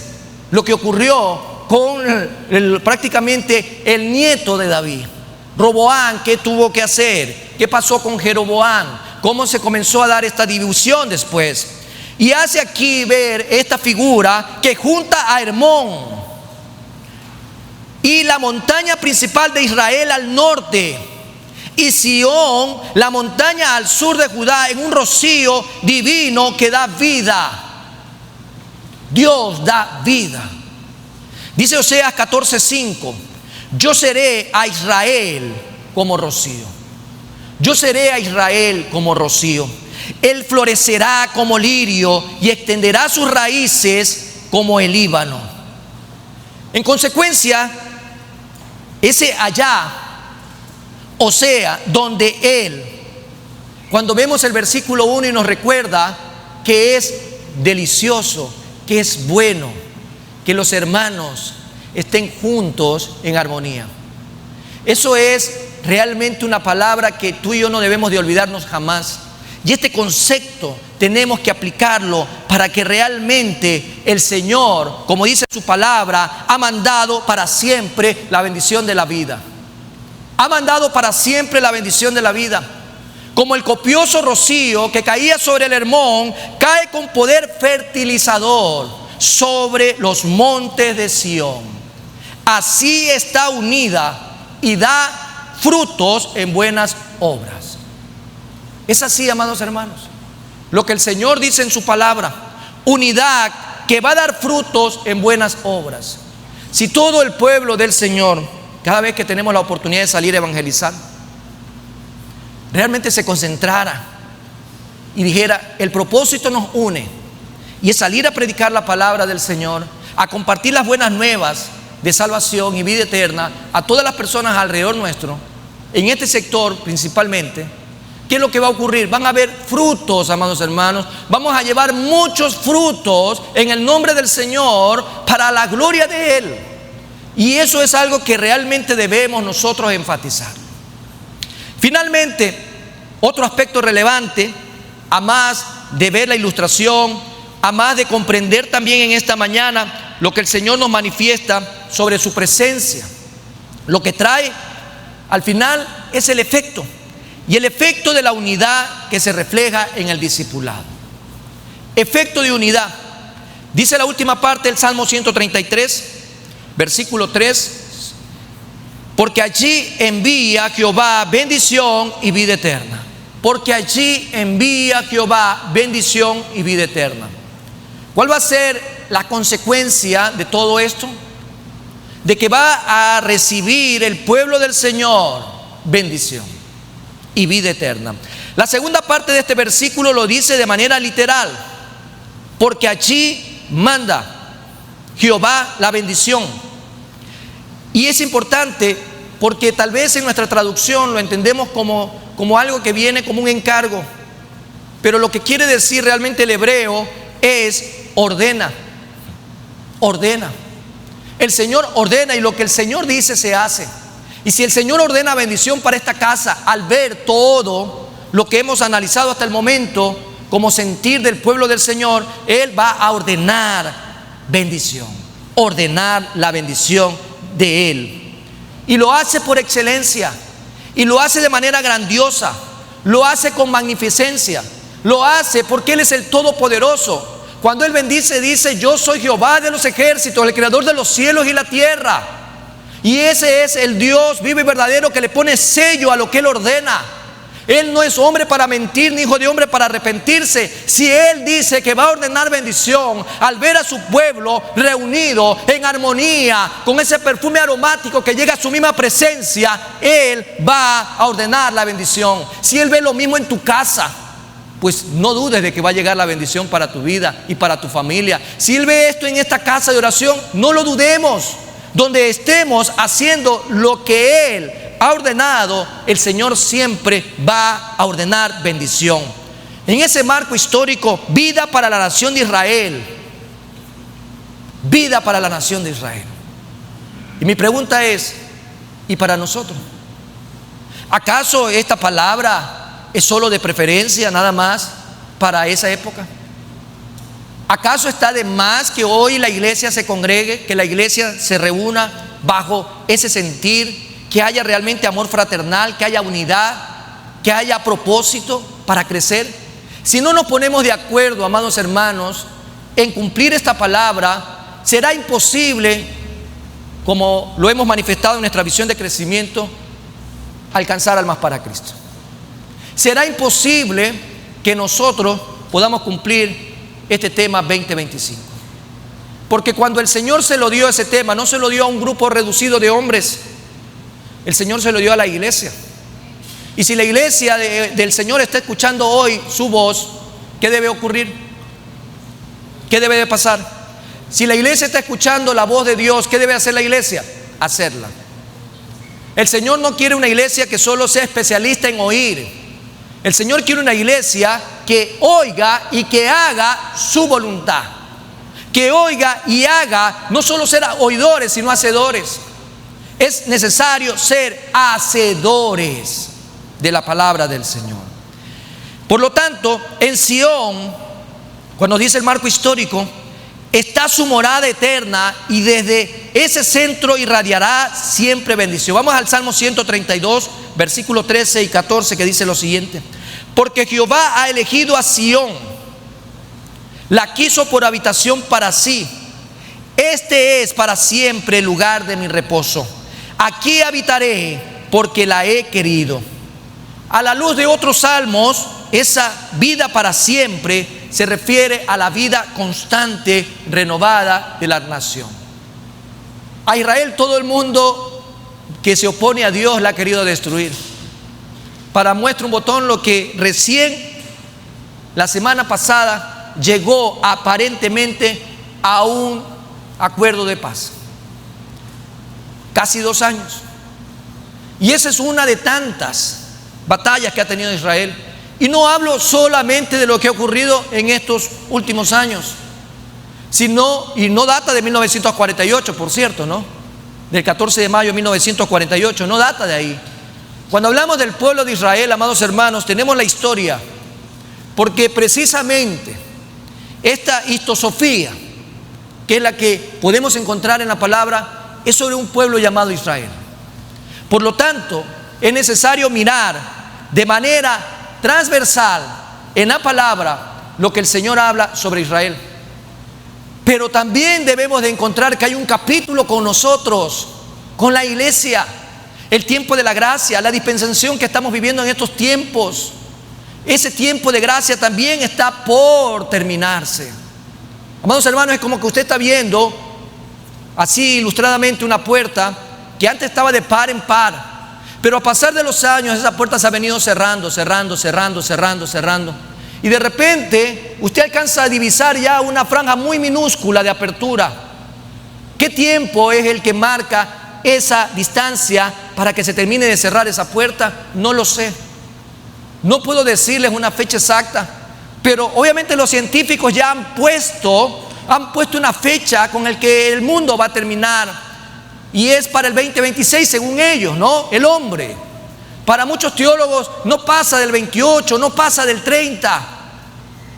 lo que ocurrió con prácticamente el nieto de David, Roboam. ¿Qué tuvo que hacer? ¿Qué pasó con Jeroboam? ¿Cómo se comenzó a dar esta división después? Y hace aquí ver esta figura que junta a Hermón y la montaña principal de Israel al norte, y Sión, la montaña al sur de Judá, en un rocío divino que da vida. Dios da vida. Dice Oseas 14:5: yo seré a Israel como rocío. Yo seré a Israel como rocío. Él florecerá como lirio y extenderá sus raíces como el Líbano. En consecuencia, ese allá, o sea, donde Él, cuando vemos el versículo 1 y nos recuerda que es delicioso, que es bueno, que los hermanos estén juntos en armonía. Eso es realmente una palabra que tú y yo no debemos de olvidarnos jamás. Y este concepto tenemos que aplicarlo para que realmente el Señor, como dice su palabra, ha mandado para siempre la bendición de la vida. Ha mandado para siempre la bendición de la vida. Como el copioso rocío que caía sobre el Hermón, cae con poder fertilizador sobre los montes de Sión. Así está unida y da frutos en buenas obras. Es así, amados hermanos, lo que el Señor dice en su palabra: unidad que va a dar frutos en buenas obras. Si todo el pueblo del Señor, cada vez que tenemos la oportunidad de salir a evangelizar, realmente se concentrara y dijera: el propósito nos une, y es salir a predicar la palabra del Señor, a compartir las buenas nuevas de salvación y vida eterna a todas las personas alrededor nuestro, en este sector principalmente. ¿Qué es lo que va a ocurrir? Van a haber frutos, amados hermanos. Vamos a llevar muchos frutos en el nombre del Señor para la gloria de Él. Y eso es algo que realmente debemos nosotros enfatizar. Finalmente, otro aspecto relevante, a más de ver la ilustración, a más de comprender también en esta mañana lo que el Señor nos manifiesta sobre su presencia, lo que trae al final es el efecto. Y el efecto de la unidad que se refleja en el discipulado. Efecto de unidad. Dice la última parte del Salmo 133, versículo 3: porque allí envía Jehová bendición y vida eterna. Porque allí envía Jehová bendición y vida eterna. ¿Cuál va a ser la consecuencia de todo esto? De que va a recibir el pueblo del Señor bendición y vida eterna. La segunda parte de este versículo lo dice de manera literal: porque allí manda Jehová la bendición. Y es importante porque tal vez en nuestra traducción lo entendemos como algo que viene como un encargo, pero lo que quiere decir realmente el hebreo es ordena. Ordena. El Señor ordena, y lo que el Señor dice se hace. Y si el Señor ordena bendición para esta casa, al ver todo lo que hemos analizado hasta el momento como sentir del pueblo del Señor, Él va a ordenar bendición, ordenar la bendición de Él. Y lo hace por excelencia, y lo hace de manera grandiosa, lo hace con magnificencia, lo hace porque Él es el Todopoderoso. Cuando Él bendice, dice: yo soy Jehová de los ejércitos, el creador de los cielos y la tierra. Y ese es el Dios vivo y verdadero que le pone sello a lo que Él ordena. Él no es hombre para mentir, ni hijo de hombre para arrepentirse. Si Él dice que va a ordenar bendición, al ver a su pueblo reunido en armonía, con ese perfume aromático que llega a su misma presencia, Él va a ordenar la bendición. Si Él ve lo mismo en tu casa, pues no dudes de que va a llegar la bendición para tu vida y para tu familia. Si Él ve esto en esta casa de oración, no lo dudemos. Donde estemos haciendo lo que Él ha ordenado, el Señor siempre va a ordenar bendición. En ese marco histórico, vida para la nación de Israel. Vida para la nación de Israel. Y mi pregunta es, ¿y para nosotros? ¿Acaso esta palabra es solo de preferencia nada más para esa época? ¿Acaso está de más que hoy la iglesia se congregue, que la iglesia se reúna bajo ese sentir, que haya realmente amor fraternal, que haya unidad, que haya propósito para crecer? Si no nos ponemos de acuerdo, amados hermanos, en cumplir esta palabra, será imposible, como lo hemos manifestado en nuestra visión de crecimiento, alcanzar almas para Cristo. Será imposible que nosotros podamos cumplir este tema 2025. Porque cuando el Señor se lo dio ese tema, no se lo dio a un grupo reducido de hombres, el Señor se lo dio a la iglesia. Y si la iglesia del Señor está escuchando hoy su voz, ¿qué debe ocurrir? ¿Qué debe de pasar? Si la iglesia está escuchando la voz de Dios, ¿qué debe hacer la iglesia? Hacerla. El Señor no quiere una iglesia que solo sea especialista en oír. El Señor quiere una iglesia que oiga y que haga su voluntad. Que oiga y haga, no solo ser oidores, sino hacedores. Es necesario ser hacedores de la palabra del Señor. Por lo tanto, en Sión, cuando dice el marco histórico, está su morada eterna y desde ese centro irradiará siempre bendición. Vamos al Salmo 132, versículos 13 y 14, que dice lo siguiente: porque Jehová ha elegido a Sión, la quiso por habitación para sí. Este es para siempre el lugar de mi reposo. Aquí habitaré porque la he querido. A la luz de otros salmos, esa vida para siempre se refiere a la vida constante, renovada de la nación. A Israel todo el mundo que se opone a Dios la ha querido destruir. Para muestra un botón, lo que recién la semana pasada llegó aparentemente a un acuerdo de paz. Casi 2 años. Y esa es una de tantas batallas que ha tenido Israel. Y no hablo solamente de lo que ha ocurrido en estos últimos años, sino, y no data de 1948, por cierto, ¿no? Del 14 de mayo de 1948, no data de ahí. Cuando hablamos del pueblo de Israel, amados hermanos, tenemos la historia, porque precisamente esta histosofía, que es la que podemos encontrar en la palabra, es sobre un pueblo llamado Israel. Por lo tanto, es necesario mirar de manera transversal en la palabra lo que el Señor habla sobre Israel. Pero también debemos de encontrar que hay un capítulo con nosotros, con la iglesia, el tiempo de la gracia, la dispensación que estamos viviendo en estos tiempos. Ese tiempo de gracia también está por terminarse. Amados hermanos, es como que usted está viendo así ilustradamente una puerta que antes estaba de par en par, pero a pasar de los años esa puerta se ha venido cerrando. Y de repente usted alcanza a divisar ya una franja muy minúscula de apertura. ¿Qué tiempo es el que marca esa distancia para que se termine de cerrar esa puerta? No lo sé. No puedo decirles una fecha exacta, pero obviamente los científicos ya han puesto una fecha con la que el mundo va a terminar. Y es para el 2026 según ellos, ¿no? El hombre. Para muchos teólogos no pasa del 28, no pasa del 30.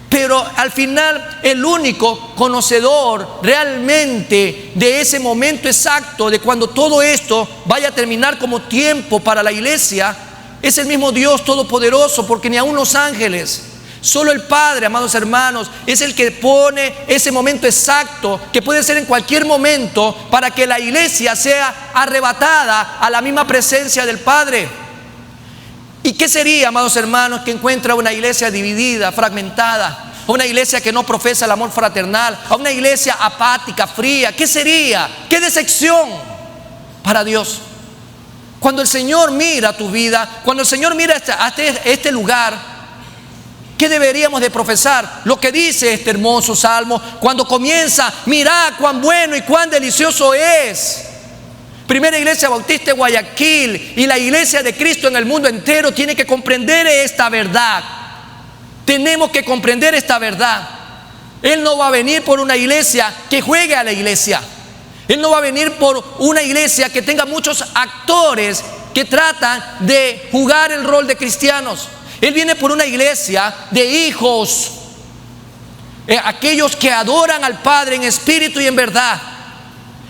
Pero al final el único conocedor realmente de ese momento exacto, de cuando todo esto vaya a terminar como tiempo para la iglesia, es el mismo Dios Todopoderoso, porque ni aun los ángeles, solo el Padre, amados hermanos, es el que pone ese momento exacto, que puede ser en cualquier momento, para que la iglesia sea arrebatada a la misma presencia del Padre. ¿Y qué sería, amados hermanos, que encuentra una iglesia dividida, fragmentada, una iglesia que no profesa el amor fraternal, a una iglesia apática, fría? ¿Qué sería? ¡Qué decepción para Dios! Cuando el Señor mira tu vida, cuando el Señor mira este lugar, ¿qué deberíamos de profesar? Lo que dice este hermoso salmo, cuando comienza: mirad cuán bueno y cuán delicioso es. Primera Iglesia Bautista de Guayaquil y la Iglesia de Cristo en el mundo entero tiene que comprender esta verdad. Tenemos que comprender esta verdad. Él no va a venir por una iglesia que juegue a la iglesia. Él no va a venir por una iglesia que tenga muchos actores que tratan de jugar el rol de cristianos. Él viene por una iglesia de hijos, aquellos que adoran al Padre en espíritu y en verdad.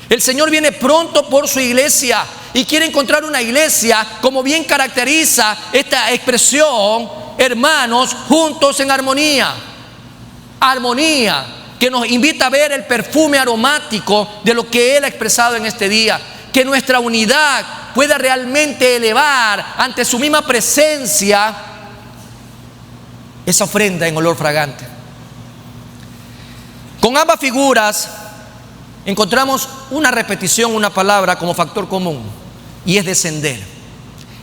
El Señor viene pronto por su iglesia y quiere encontrar una iglesia, como bien caracteriza esta expresión, hermanos, juntos en armonía. Armonía, que nos invita a ver el perfume aromático de lo que Él ha expresado en este día. Que nuestra unidad pueda realmente elevar ante su misma presencia esa ofrenda en olor fragante. Con ambas figuras encontramos una repetición, una palabra como factor común, y es descender.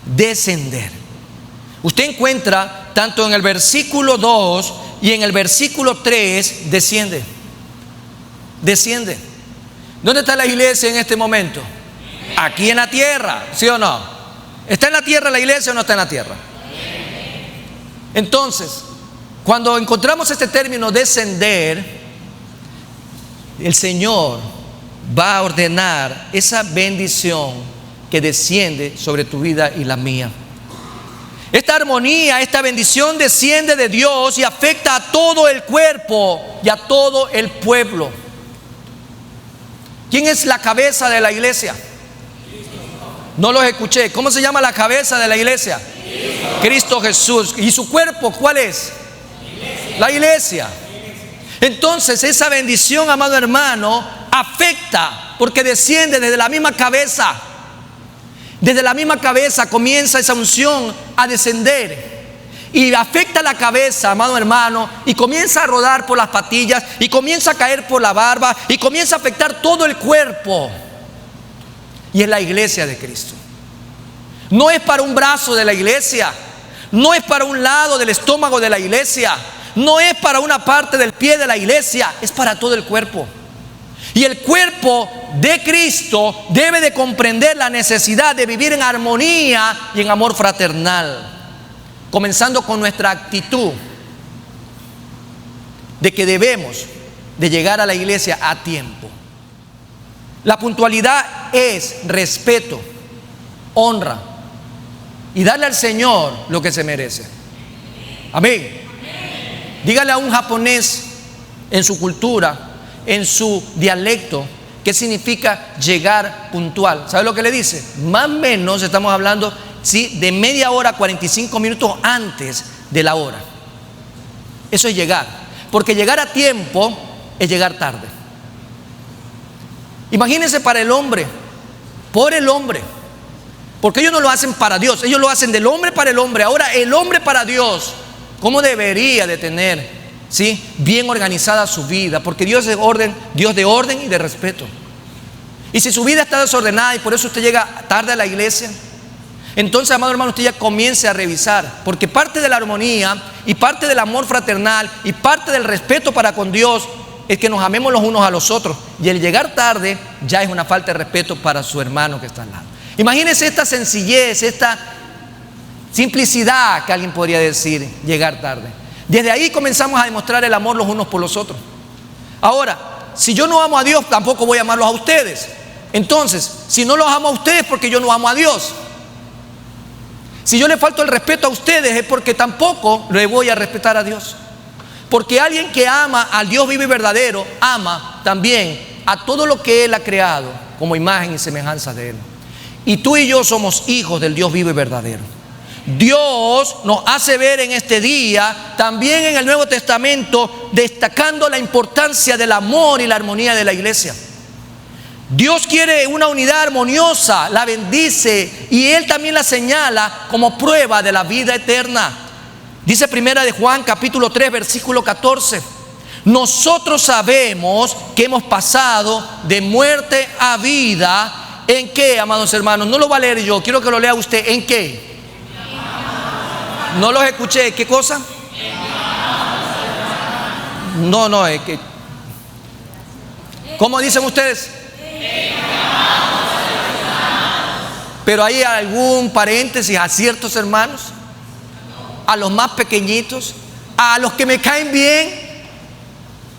Descender. Usted encuentra tanto en el versículo 2 y en el versículo 3, desciende. Desciende. ¿Dónde está la iglesia en este momento? Aquí en la tierra, ¿sí o no? ¿Está en la tierra la iglesia o no está en la tierra? Entonces, cuando encontramos este término descender, el Señor va a ordenar esa bendición que desciende sobre tu vida y la mía. Esta armonía, esta bendición desciende de Dios y afecta a todo el cuerpo y a todo el pueblo. ¿Quién es la cabeza de la iglesia? No los escuché. ¿Cómo se llama la cabeza de la iglesia? Cristo Jesús. ¿Y su cuerpo cuál es? La iglesia. Entonces esa bendición, amado hermano, afecta porque desciende desde la misma cabeza. Desde la misma cabeza comienza esa unción a descender y afecta la cabeza, amado hermano, y comienza a rodar por las patillas y comienza a caer por la barba y comienza a afectar todo el cuerpo. Y es la iglesia de Cristo. No es para un brazo de la iglesia, no es para un lado del estómago de la iglesia, no es para una parte del pie de la iglesia, es para todo el cuerpo. Y el cuerpo de Cristo debe de comprender la necesidad de vivir en armonía y en amor fraternal, comenzando con nuestra actitud de que debemos de llegar a la iglesia a tiempo. La puntualidad es respeto, honra y darle al Señor lo que se merece. Amén. Dígale a un japonés en su cultura, en su dialecto, ¿qué significa llegar puntual? ¿Sabe lo que le dice? Más o menos estamos hablando, ¿sí?, de media hora, 45 minutos antes de la hora. Eso es llegar. Porque llegar a tiempo es llegar tarde. Imagínense para el hombre, por el hombre. Porque ellos no lo hacen para Dios, ellos lo hacen del hombre para el hombre. Ahora el hombre para Dios, ¿cómo debería de tener, sí, bien organizada su vida? Porque Dios es orden, Dios de orden y de respeto. Y si su vida está desordenada y por eso usted llega tarde a la iglesia, entonces, amado hermano, usted ya comience a revisar. Porque parte de la armonía y parte del amor fraternal y parte del respeto para con Dios es que nos amemos los unos a los otros. Y el llegar tarde ya es una falta de respeto para su hermano que está al lado. Imagínense esta sencillez, esta simplicidad que alguien podría decir, llegar tarde. Desde ahí comenzamos a demostrar el amor los unos por los otros. Ahora, si yo no amo a Dios, tampoco voy a amarlos a ustedes. Entonces, si no los amo a ustedes, porque yo no amo a Dios. Si yo le falto el respeto a ustedes, es porque tampoco le voy a respetar a Dios. Porque alguien que ama al Dios vivo y verdadero, ama también a todo lo que Él ha creado como imagen y semejanza de Él. Y tú y yo somos hijos del Dios vivo y verdadero. Dios nos hace ver en este día, también en el Nuevo Testamento, destacando la importancia del amor y la armonía de la iglesia. Dios quiere una unidad armoniosa, la bendice y Él también la señala como prueba de la vida eterna. Dice primera de Juan capítulo 3 versículo 14. Nosotros sabemos que hemos pasado de muerte a vida. ¿En qué, amados hermanos? No lo va a leer yo, quiero que lo lea usted. ¿En qué? No los escuché. ¿Qué cosa? No, es que... ¿Cómo dicen ustedes? Pero hay algún paréntesis a ciertos hermanos, a los más pequeñitos, a los que me caen bien.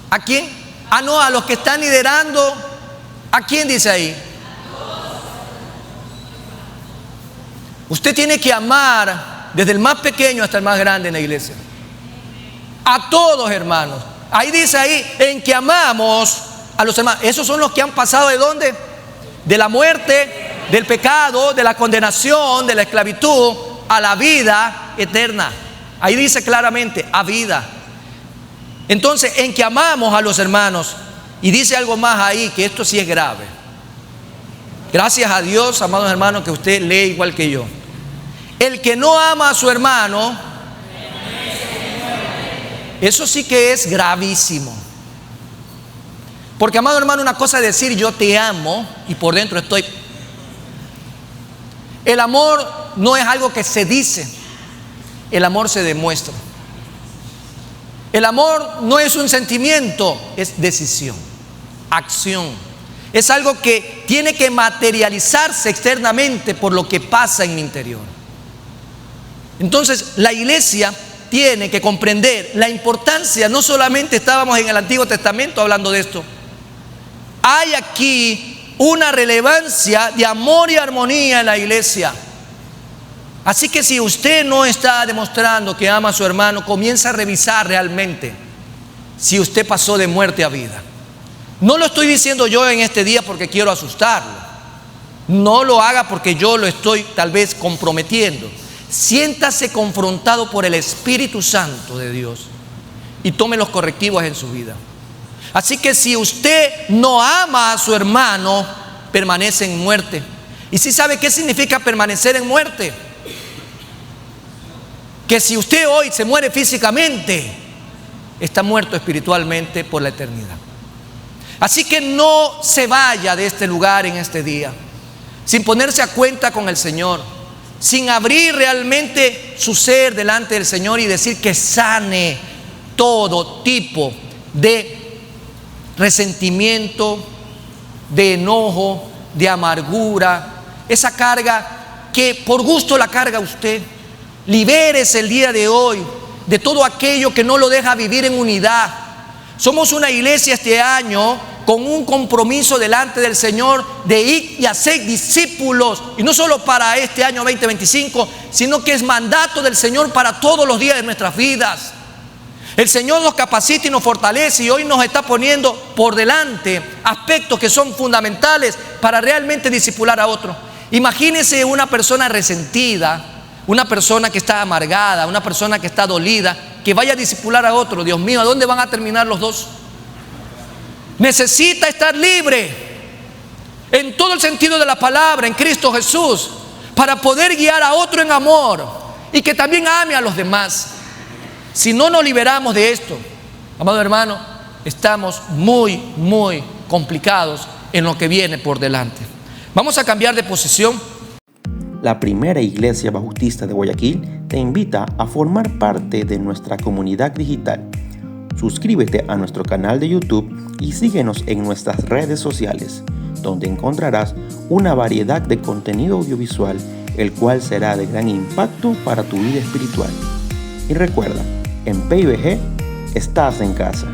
¿A quién? No, a los que están liderando. ¿A quién dice ahí? Usted tiene que amar desde el más pequeño hasta el más grande en la iglesia. A todos, hermanos. Ahí dice ahí, en que amamos a los hermanos. Esos son los que han pasado ¿de dónde? De la muerte, del pecado, de la condenación, de la esclavitud, a la vida eterna. Ahí dice claramente, a vida. Entonces, en que amamos a los hermanos. Y dice algo más ahí, que esto sí es grave. Gracias a Dios, amados hermanos, que usted lee igual que yo. El que no ama a su hermano, eso sí que es gravísimo. Porque, amado hermano, una cosa es decir yo te amo y por dentro estoy... El amor no es algo que se dice, el amor se demuestra. El amor no es un sentimiento, es decisión, acción. Es algo que tiene que materializarse externamente por lo que pasa en mi interior. Entonces, la iglesia tiene que comprender la importancia. No solamente estábamos en el Antiguo Testamento hablando de esto. Hay aquí una relevancia de amor y armonía en la iglesia. Así que si usted no está demostrando que ama a su hermano, comienza a revisar realmente si usted pasó de muerte a vida. No lo estoy diciendo yo en este día porque quiero asustarlo. No lo haga porque yo lo estoy tal vez comprometiendo. Siéntase confrontado por el Espíritu Santo de Dios y tome los correctivos en su vida. Así que si usted no ama a su hermano, permanece en muerte. ¿Y si sabe qué significa permanecer en muerte? Que si usted hoy se muere físicamente, está muerto espiritualmente por la eternidad. Así que no se vaya de este lugar en este día sin ponerse a cuenta con el Señor, sin abrir realmente su ser delante del Señor y decir que sane todo tipo de resentimiento, de enojo, de amargura, esa carga que por gusto la carga usted. Libérese el día de hoy de todo aquello que no lo deja vivir en unidad. Somos una iglesia este año con un compromiso delante del Señor de ir y hacer discípulos, y no solo para este año 2025, sino que es mandato del Señor para todos los días de nuestras vidas. El Señor nos capacita y nos fortalece, y hoy nos está poniendo por delante aspectos que son fundamentales para realmente discipular a otros. Imagínese una persona resentida, una persona que está amargada, una persona que está dolida, que vaya a discipular a otro. Dios mío, ¿a dónde van a terminar los dos? Necesita estar libre en todo el sentido de la palabra, en Cristo Jesús, para poder guiar a otro en amor y que también ame a los demás. Si no nos liberamos de esto, amado hermano, estamos muy complicados en lo que viene por delante. Vamos a cambiar de posición. La primera iglesia bautista de Guayaquil te invita a formar parte de nuestra comunidad digital. Suscríbete a nuestro canal de YouTube y síguenos en nuestras redes sociales, donde encontrarás una variedad de contenido audiovisual, el cual será de gran impacto para tu vida espiritual. Y recuerda, en PIBG estás en casa.